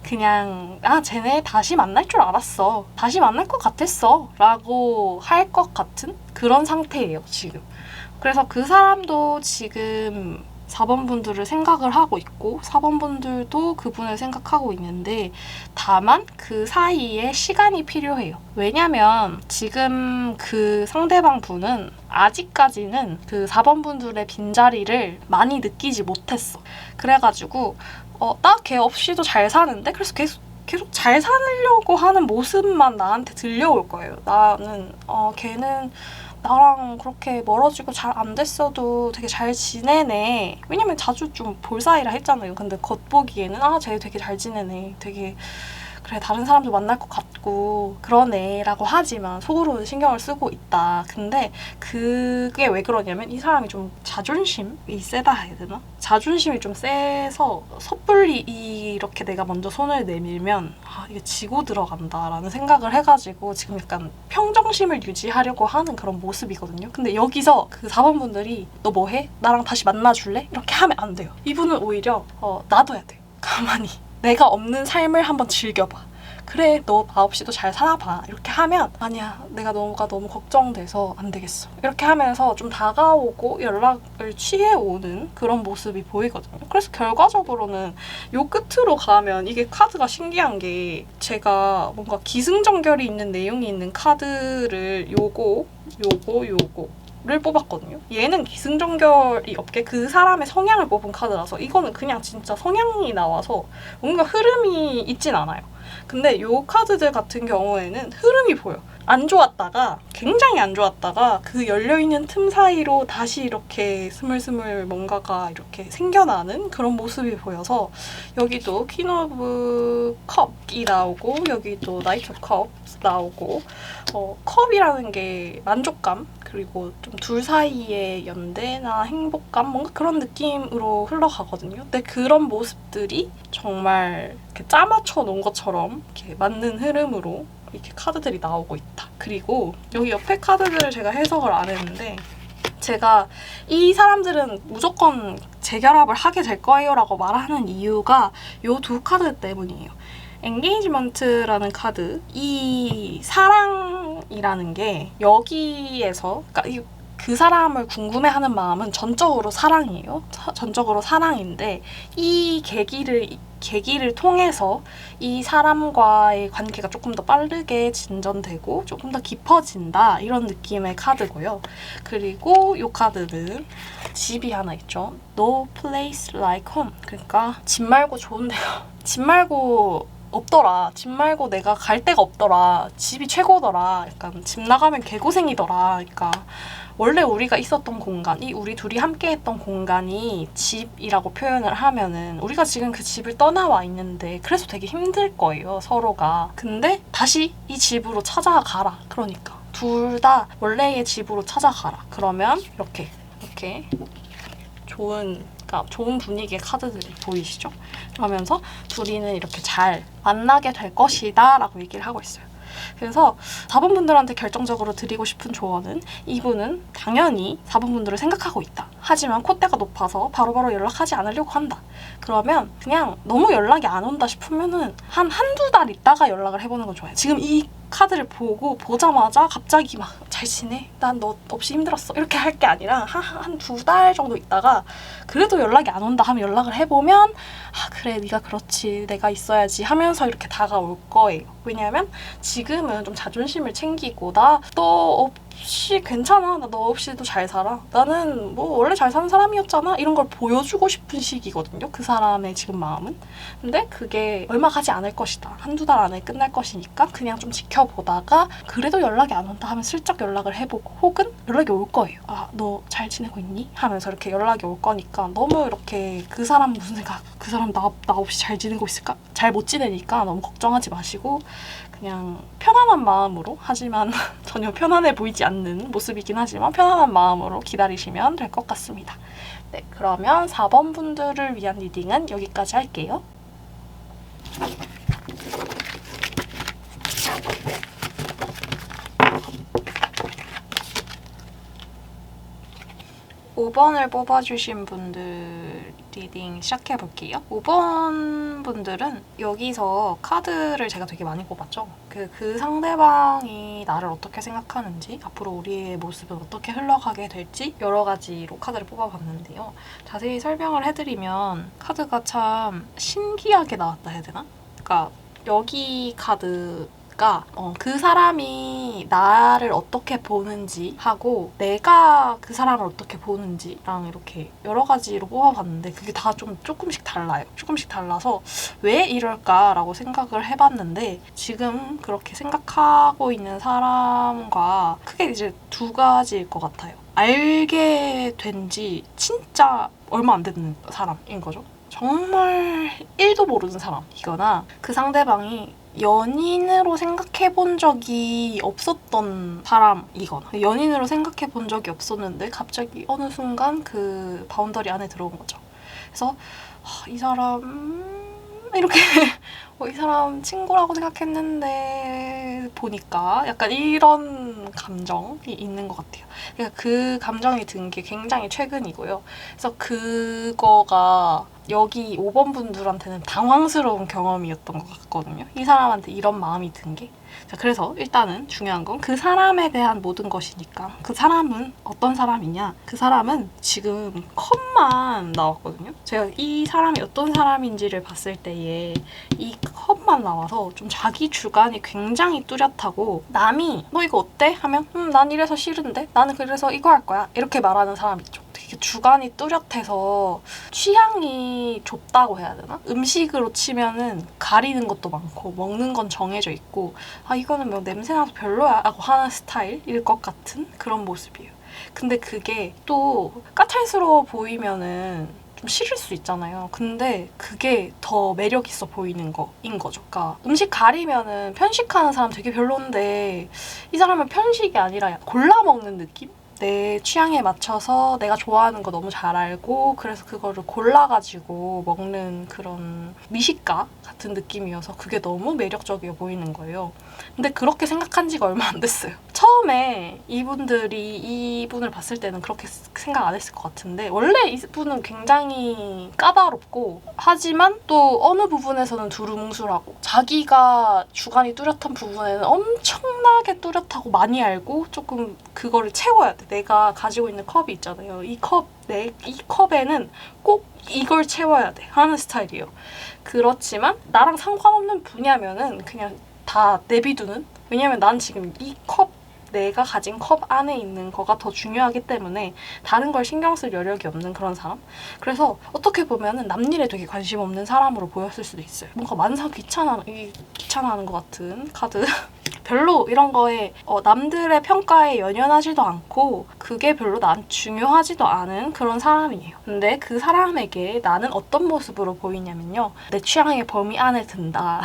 그냥 쟤네 다시 만날 줄 알았어. 다시 만날 것 같았어. 라고 할 것 같은 그런 상태예요, 지금. 그래서 그 사람도 지금 4번 분들을 생각을 하고 있고 4번 분들도 그분을 생각하고 있는데 다만 그 사이에 시간이 필요해요. 왜냐면 지금 그 상대방 분은 아직까지는 그 4번 분들의 빈자리를 많이 느끼지 못했어. 그래가지고 나 걔 없이도 잘 사는데 그래서 계속 잘 살려고 하는 모습만 나한테 들려올 거예요. 나는 걔는 나랑 그렇게 멀어지고 잘 안 됐어도 되게 잘 지내네. 왜냐면 자주 좀 볼 사이라 했잖아요. 근데 겉보기에는 쟤 되게 잘 지내네. 되게 그래 다른 사람도 만날 것 같고 그러네 라고 하지만 속으로는 신경을 쓰고 있다. 근데 그게 왜 그러냐면 이 사람이 좀 자존심이 세다 해야 되나? 자존심이 좀 세서 섣불리 이렇게 내가 먼저 손을 내밀면 이게 지고 들어간다라는 생각을 해가지고 지금 약간 평정심을 유지하려고 하는 그런 모습이거든요. 근데 여기서 그 4번 분들이 너 뭐해? 나랑 다시 만나줄래? 이렇게 하면 안 돼요. 이분은 오히려 놔둬야 돼요. 가만히 내가 없는 삶을 한번 즐겨봐. 그래 너 나 없이도 잘 살아봐. 이렇게 하면 아니야 내가 너가 너무 걱정돼서 안 되겠어. 이렇게 하면서 좀 다가오고 연락을 취해오는 그런 모습이 보이거든요. 그래서 결과적으로는 요 끝으로 가면 이게 카드가 신기한 게 제가 뭔가 기승전결이 있는 내용이 있는 카드를 요거 를 뽑았거든요. 얘는 기승전결이 없게 그 사람의 성향을 뽑은 카드라서 이거는 그냥 진짜 성향이 나와서 뭔가 흐름이 있진 않아요. 근데 이 카드들 같은 경우에는 흐름이 보여. 안 좋았다가 굉장히 안 좋았다가 그 열려있는 틈 사이로 다시 이렇게 스물스물 뭔가가 이렇게 생겨나는 그런 모습이 보여서 여기도 퀸 오브 컵이 나오고 여기도 나이트 오브 컵 나오고 컵이라는 게 만족감 그리고 좀 둘 사이의 연대나 행복감 뭔가 그런 느낌으로 흘러가거든요. 근데 그런 모습들이 정말 이렇게 짜맞춰 놓은 것처럼 이렇게 맞는 흐름으로 이렇게 카드들이 나오고 있다. 그리고 여기 옆에 카드들을 제가 해석을 안 했는데 제가 이 사람들은 무조건 재결합을 하게 될 거예요 라고 말하는 이유가 이 두 카드 때문이에요. 엔게이지먼트라는 카드, 이 사랑이라는 게 여기에서 그러니까 그 사람을 궁금해하는 마음은 전적으로 사랑이에요. 전적으로 사랑인데 이 계기를 통해서 이 사람과의 관계가 조금 더 빠르게 진전되고 조금 더 깊어진다 이런 느낌의 카드고요. 그리고 이 카드는 집이 하나 있죠. No place like home. 그러니까 집 말고 좋은 데가 집 말고 없더라. 집 말고 내가 갈 데가 없더라. 집이 최고더라. 약간 집 나가면 개고생이더라. 그러니까 원래 우리가 있었던 공간이 우리 둘이 함께 했던 공간이 집이라고 표현을 하면은 우리가 지금 그 집을 떠나와 있는데 그래서 되게 힘들 거예요. 서로가. 근데 다시 이 집으로 찾아가라. 그러니까 둘 다 원래의 집으로 찾아가라. 그러면 이렇게 좋은 분위기의 카드들이 보이시죠? 그러면서 둘이는 이렇게 잘 만나게 될 것이다 라고 얘기를 하고 있어요. 그래서 4번 분들한테 결정적으로 드리고 싶은 조언은 이분은 당연히 4번 분들을 생각하고 있다. 하지만 콧대가 높아서 바로바로 연락하지 않으려고 한다. 그러면 그냥 너무 연락이 안 온다 싶으면은 한두 달 있다가 연락을 해보는 건 좋아요. 지금 이 카드를 보자마자 갑자기 막 잘 지내? 난 너 없이 힘들었어. 이렇게 할 게 아니라 한 두 달 정도 있다가 그래도 연락이 안 온다 하면 연락을 해보면 그래 네가 그렇지 내가 있어야지 하면서 이렇게 다가올 거예요. 왜냐하면 지금은 좀 자존심을 챙기고 나 너 없이 괜찮아. 나 너 없이도 잘 살아. 나는 뭐 원래 잘 사는 사람이었잖아. 이런 걸 보여주고 싶은 시기거든요. 그 사람의 지금 마음은. 근데 그게 얼마 가지 않을 것이다. 한두 달 안에 끝날 것이니까 그냥 좀 지켜보다가 그래도 연락이 안 온다 하면 슬쩍 연락을 해보고 혹은 연락이 올 거예요. 너 잘 지내고 있니? 하면서 이렇게 연락이 올 거니까 너무 이렇게 그 사람 무슨 생각? 그 사람 나 없이 잘 지내고 있을까? 잘 못 지내니까 너무 걱정하지 마시고 그냥 편안한 마음으로 하지만 전혀 편안해 보이지 않는 모습이긴 하지만 편안한 마음으로 기다리시면 될 것 같습니다. 네, 그러면 4번 분들을 위한 리딩은 여기까지 할게요. 5번을 뽑아주신 분들 리딩 시작해볼게요. 5번 분들은 여기서 카드를 제가 되게 많이 뽑았죠. 그 상대방이 나를 어떻게 생각하는지, 앞으로 우리의 모습은 어떻게 흘러가게 될지 여러 가지로 카드를 뽑아봤는데요. 자세히 설명을 해드리면 카드가 참 신기하게 나왔다 해야 되나? 그러니까 여기 카드 그 사람이 나를 어떻게 보는지 하고 내가 그 사람을 어떻게 보는지랑 이렇게 여러 가지로 뽑아봤는데 그게 다 조금씩 달라요. 조금씩 달라서 왜 이럴까라고 생각을 해봤는데 지금 그렇게 생각하고 있는 사람과 크게 이제 두 가지일 것 같아요. 알게 된 지 진짜 얼마 안 되는 사람인 거죠. 정말 1도 모르는 사람이거나 그 상대방이 연인으로 생각해 본 적이 없었던 사람이거나 연인으로 생각해 본 적이 없었는데 갑자기 어느 순간 그 바운더리 안에 들어온 거죠. 그래서 이 사람 이렇게 이 사람 친구라고 생각했는데 보니까 약간 이런 감정이 있는 것 같아요. 그러니까 그 감정이 든 게 굉장히 최근이고요. 그래서 그거가 여기 5번 분들한테는 당황스러운 경험이었던 것 같거든요. 이 사람한테 이런 마음이 든 게. 자, 그래서 일단은 중요한 건 그 사람에 대한 모든 것이니까 그 사람은 어떤 사람이냐? 그 사람은 지금 컷만 나왔거든요. 제가 이 사람이 어떤 사람인지를 봤을 때에 이 컷만 나와서 좀 자기 주관이 굉장히 뚜렷하고 남이 너 이거 어때? 하면 난 이래서 싫은데? 나는 그래서 이거 할 거야. 이렇게 말하는 사람 있죠. 되게 주관이 뚜렷해서 취향이 좁다고 해야 되나? 음식으로 치면은 가리는 것도 많고 먹는 건 정해져 있고 이거는 뭐 냄새나서 별로야 라고 하는 스타일일 것 같은 그런 모습이에요. 근데 그게 또 까탈스러워 보이면은 좀 싫을 수 있잖아요. 근데 그게 더 매력 있어 보이는 거인 거죠. 그러니까 음식 가리면은 편식하는 사람 되게 별론데 이 사람은 편식이 아니라 골라 먹는 느낌? 내 취향에 맞춰서 내가 좋아하는 거 너무 잘 알고 그래서 그거를 골라가지고 먹는 그런 미식가 같은 느낌이어서 그게 너무 매력적이어 보이는 거예요. 근데 그렇게 생각한 지가 얼마 안 됐어요. 처음에 이분들이 이분을 봤을 때는 그렇게 생각 안 했을 것 같은데 원래 이분은 굉장히 까다롭고 하지만 또 어느 부분에서는 두루뭉술하고 자기가 주관이 뚜렷한 부분에는 엄청나게 뚜렷하고 많이 알고 조금 그거를 채워야 돼. 내가 가지고 있는 컵이 있잖아요. 이 컵에는 꼭 이걸 채워야 돼 하는 스타일이에요. 그렇지만 나랑 상관없는 분야면은 그냥 다 내비두는? 왜냐면 난 지금 내가 가진 컵 안에 있는 거가 더 중요하기 때문에 다른 걸 신경 쓸 여력이 없는 그런 사람? 그래서 어떻게 보면은 남일에 되게 관심 없는 사람으로 보였을 수도 있어요. 뭔가 만사 귀찮아하는 것 같은 카드. 별로 이런 거에 남들의 평가에 연연하지도 않고 그게 별로 난 중요하지도 않은 그런 사람이에요. 근데 그 사람에게 나는 어떤 모습으로 보이냐면요. 내 취향의 범위 안에 든다.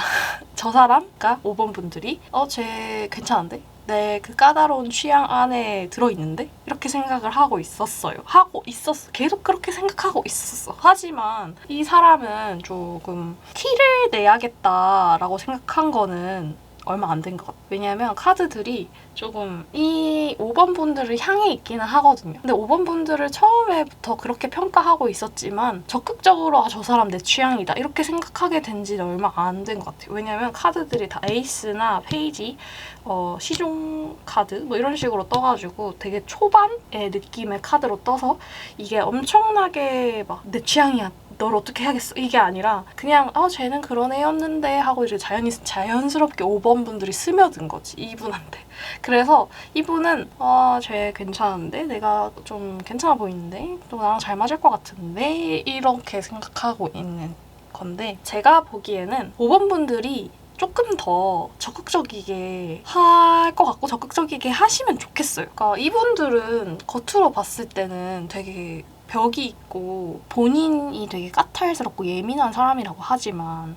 저 사람, 그러니까 5번 분들이 쟤 괜찮은데? 내 그 까다로운 취향 안에 들어있는데? 이렇게 생각을 하고 있었어요. 계속 그렇게 생각하고 있었어. 하지만 이 사람은 조금 티를 내야겠다라고 생각한 거는 얼마 안 된 것 같아요. 왜냐면 카드들이 조금 이 5번 분들을 향해 있기는 하거든요. 근데 5번 분들을 처음에부터 그렇게 평가하고 있었지만 적극적으로 저 사람 내 취향이다 이렇게 생각하게 된 지는 얼마 안 된 것 같아요. 왜냐면 카드들이 다 에이스나 페이지, 시종 카드 뭐 이런 식으로 떠가지고 되게 초반의 느낌의 카드로 떠서 이게 엄청나게 막 내 취향이야 널 어떻게 하겠어 이게 아니라 그냥 쟤는 그런 애였는데 하고 이제 자연스럽게 5번 분들이 스며든 거지 이분한테. 그래서 이분은 쟤 괜찮은데 내가 좀 괜찮아 보이는데 또 나랑 잘 맞을 것 같은데 이렇게 생각하고 있는 건데 제가 보기에는 5번 분들이 조금 더 적극적이게 할 것 같고 적극적이게 하시면 좋겠어요. 그러니까 이분들은 겉으로 봤을 때는 되게 벽이 있고 본인이 되게 까탈스럽고 예민한 사람이라고 하지만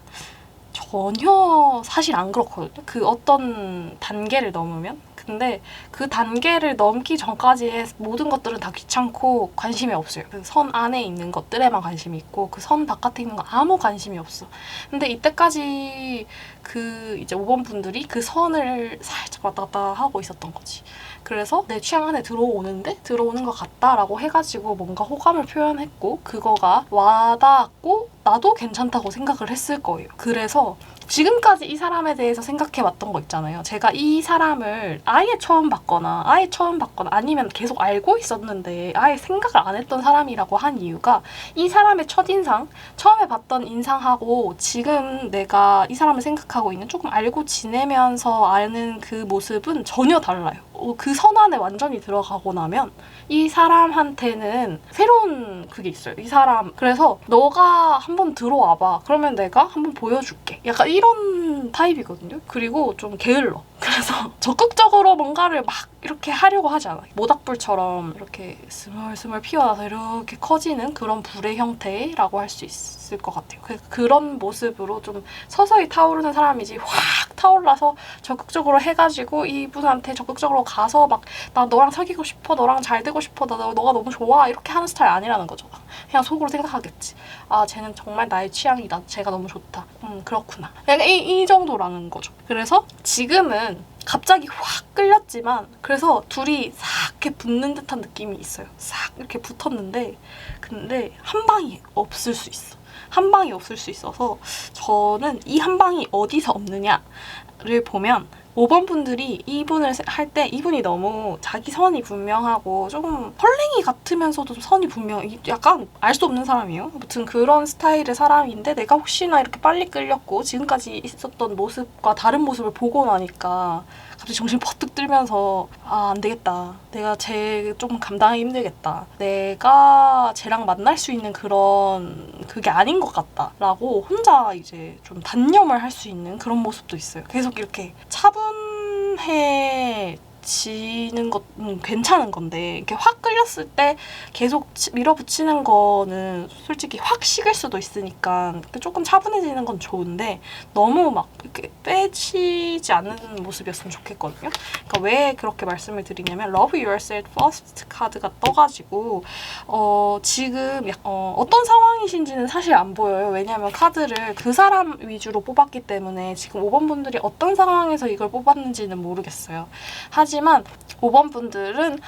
전혀 사실 안 그렇거든요. 그 어떤 단계를 넘으면. 근데 그 단계를 넘기 전까지의 모든 것들은 다 귀찮고 관심이 없어요. 그 선 안에 있는 것들에만 관심이 있고 그 선 바깥에 있는 거 아무 관심이 없어. 근데 이때까지 그 이제 5번 분들이 그 선을 살짝 왔다 갔다 하고 있었던 거지. 그래서 내 취향 안에 들어오는 것 같다라고 해가지고 뭔가 호감을 표현했고 그거가 와닿았고 나도 괜찮다고 생각을 했을 거예요. 그래서 지금까지 이 사람에 대해서 생각해봤던 거 있잖아요. 제가 이 사람을 아예 처음 봤거나 아니면 계속 알고 있었는데 아예 생각을 안 했던 사람이라고 한 이유가 이 사람의 첫인상, 처음에 봤던 인상하고 지금 내가 이 사람을 생각하고 있는 조금 알고 지내면서 아는 그 모습은 전혀 달라요. 그 선 안에 완전히 들어가고 나면 이 사람한테는 새로운 그게 있어요. 이 사람. 그래서 너가 한번 들어와봐. 그러면 내가 한번 보여줄게. 약간 이런 타입이거든요. 그리고 좀 게을러. 그래서 적극적으로 뭔가를 막 이렇게 하려고 하지 않아요. 모닥불처럼 이렇게 스멀스멀 피어나서 이렇게 커지는 그런 불의 형태라고 할 수 있을 것 같아요. 그런 모습으로 좀 서서히 타오르는 사람이지 확 타올라서 적극적으로 해가지고 이분한테 적극적으로 가서 막 나 너랑 사귀고 싶어, 너랑 잘 되고 싶어, 너가 너무 좋아 이렇게 하는 스타일 아니라는 거죠. 그냥 속으로 생각하겠지. 아, 쟤는 정말 나의 취향이다. 쟤가 너무 좋다. 그렇구나. 약간 이 정도라는 거죠. 그래서 지금은 갑자기 확 끌렸지만 그래서 둘이 싹 이렇게 붙는 듯한 느낌이 있어요. 싹 이렇게 붙었는데 근데 한 방이 없을 수 있어. 한 방이 없을 수 있어서 저는 이 한 방이 어디서 없느냐를 보면 5번 분들이 이분을 할 때 이분이 너무 자기 선이 분명하고 조금 헐랭이 같으면서도 좀 선이 약간 알 수 없는 사람이에요. 아무튼 그런 스타일의 사람인데 내가 혹시나 이렇게 빨리 끌렸고 지금까지 있었던 모습과 다른 모습을 보고 나니까 갑자기 정신이 퍼뜩 들면서 아, 안 되겠다. 내가 쟤 좀 감당하기 힘들겠다. 내가 쟤랑 만날 수 있는 그게 아닌 것 같다. 라고 혼자 이제 좀 단념을 할 수 있는 그런 모습도 있어요. 계속 이렇게 차분해지는 것은 괜찮은 건데 이렇게 확 끌렸을 때 계속 밀어붙이는 거는 솔직히 확 식을 수도 있으니까 조금 차분해지는 건 좋은데 너무 막 이렇게 빼지지 않는 모습이었으면 좋겠거든요. 그러니까 왜 그렇게 말씀을 드리냐면 Love Yourself First 카드가 떠가지고 지금 어떤 상황이신지는 사실 안 보여요. 왜냐하면 카드를 그 사람 위주로 뽑았기 때문에 지금 5번 분들이 어떤 상황에서 이걸 뽑았는지는 모르겠어요. 하지만 5번 분들은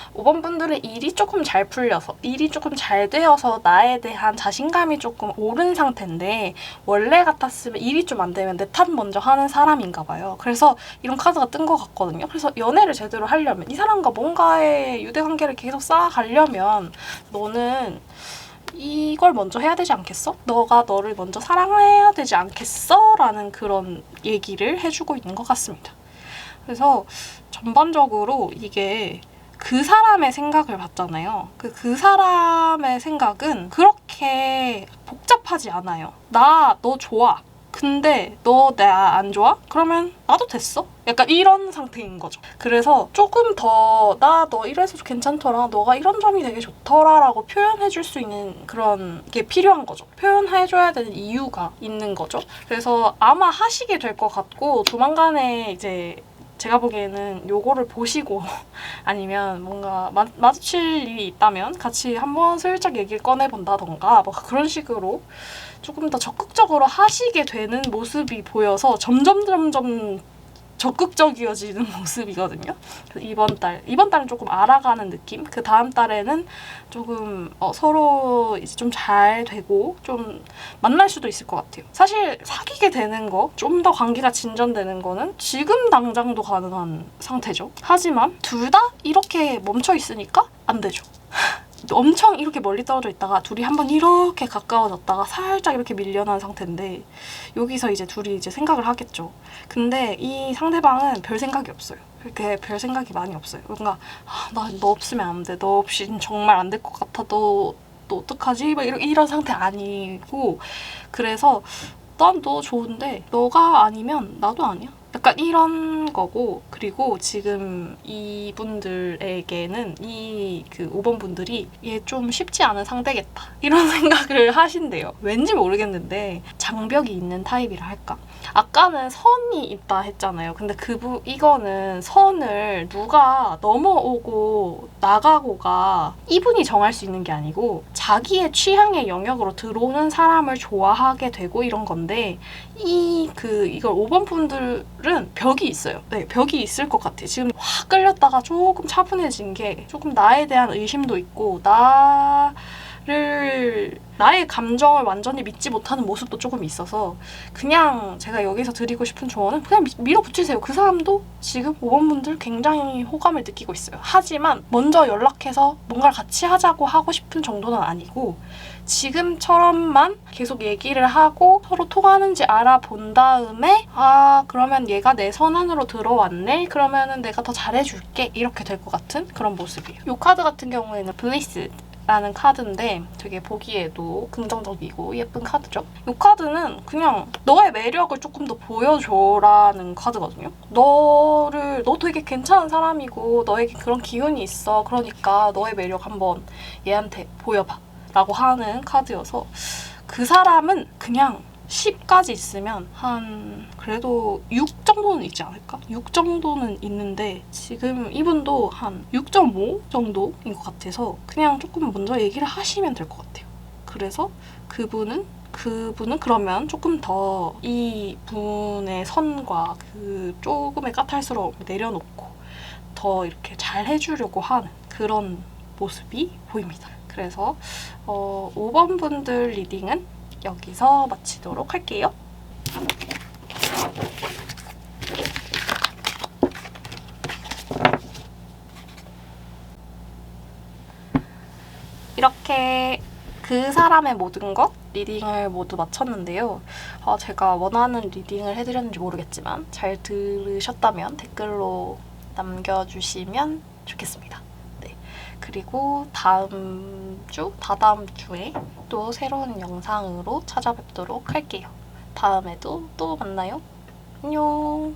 일이 조금 잘 풀려서 일이 조금 잘 되어서 나에 대한 자신감이 조금 오른 상태인데 원래 같았으면 일이 좀 안 되면 내 탓 먼저 하는 사람인가 봐요. 그래서 이런 카드가 뜬 것 같거든요. 그래서 연애를 제대로 하려면 이 사람과 뭔가의 유대관계를 계속 쌓아가려면 너는 이걸 먼저 해야 되지 않겠어? 너가 너를 먼저 사랑해야 되지 않겠어? 라는 그런 얘기를 해주고 있는 것 같습니다. 그래서 전반적으로 이게 그 사람의 생각을 봤잖아요. 그 사람의 생각은 그렇게 복잡하지 않아요. 너 좋아. 근데 너 나 안 좋아? 그러면 나도 됐어. 약간 이런 상태인 거죠. 그래서 조금 더 너 이래서 괜찮더라. 너가 이런 점이 되게 좋더라 라고 표현해줄 수 있는 그런 게 필요한 거죠. 표현해줘야 되는 이유가 있는 거죠. 그래서 아마 하시게 될 것 같고 조만간에 이제 제가 보기에는 요거를 보시고 아니면 뭔가 마주칠 일이 있다면 같이 한번 슬쩍 얘기를 꺼내본다던가 뭐 그런 식으로 조금 더 적극적으로 하시게 되는 모습이 보여서 점점 적극적이어지는 모습이거든요. 이번 달은 조금 알아가는 느낌? 그 다음 달에는 조금 서로 이제 좀 잘 되고 좀 만날 수도 있을 것 같아요. 사실 사귀게 되는 거, 좀 더 관계가 진전되는 거는 지금 당장도 가능한 상태죠. 하지만 둘 다 이렇게 멈춰 있으니까 안 되죠. 엄청 이렇게 멀리 떨어져 있다가 둘이 한번 이렇게 가까워졌다가 살짝 이렇게 밀려난 상태인데 여기서 이제 둘이 이제 생각을 하겠죠. 근데 이 상대방은 별 생각이 없어요. 그렇게 별 생각이 많이 없어요. 뭔가 나 너 없으면 안 돼. 너 없이 정말 안 될 것 같아. 너 어떡하지? 막 이런 상태 아니고 그래서 난 너 좋은데 너가 아니면 나도 아니야. 약간 이런 거고 그리고 지금 이분들에게는 그 5번 분들이 얘 좀 쉽지 않은 상대겠다 이런 생각을 하신대요. 왠지 모르겠는데 장벽이 있는 타입이라 할까? 아까는 선이 있다 했잖아요. 근데 이거는 선을 누가 넘어오고 나가고가 이분이 정할 수 있는 게 아니고 자기의 취향의 영역으로 들어오는 사람을 좋아하게 되고 이런 건데 이걸 5번 분들은 벽이 있어요. 네, 벽이 있을 것 같아요. 지금 확 끌렸다가 조금 차분해진 게 조금 나에 대한 의심도 있고 나의 감정을 완전히 믿지 못하는 모습도 조금 있어서 그냥 제가 여기서 드리고 싶은 조언은 그냥 밀어붙이세요. 그 사람도 지금 5번 분들 굉장히 호감을 느끼고 있어요. 하지만 먼저 연락해서 뭔가를 같이 하자고 하고 싶은 정도는 아니고 지금처럼만 계속 얘기를 하고 서로 통하는지 알아본 다음에 그러면 얘가 내 선 안으로 들어왔네? 그러면은 내가 더 잘해줄게. 이렇게 될 것 같은 그런 모습이에요. 이 카드 같은 경우에는 블리스 라는 카드인데 되게 보기에도 긍정적이고 예쁜 카드죠. 이 카드는 그냥 너의 매력을 조금 더 보여줘라는 카드거든요. 너를 사람들 너 되게 괜찮은 사람이고 너에게 그런 기운이 있어. 그러니까 너의 매력 한번 얘한테 보여봐. 라고 하는 카드여서 그 사람은 그냥 10까지 있으면 한 그래도 6 정도는 있지 않을까? 6 정도는 있는데 지금 이분도 한 6.5 정도인 것 같아서 그냥 조금 먼저 얘기를 하시면 될 것 같아요. 그래서 그분은 그러면 조금 더 이 분의 선과 그 조금의 까탈스러움을 내려놓고 더 이렇게 잘 해주려고 하는 그런 모습이 보입니다. 그래서 5번 분들 리딩은 여기서 마치도록 할게요. 이렇게 그 사람의 모든 것 리딩을 모두 마쳤는데요. 제가 원하는 리딩을 해드렸는지 모르겠지만 잘 들으셨다면 댓글로 남겨주시면 좋겠습니다. 네. 그리고 다다음 주에 또 새로운 영상으로 찾아뵙도록 할게요. 다음에도 또 만나요. 안녕.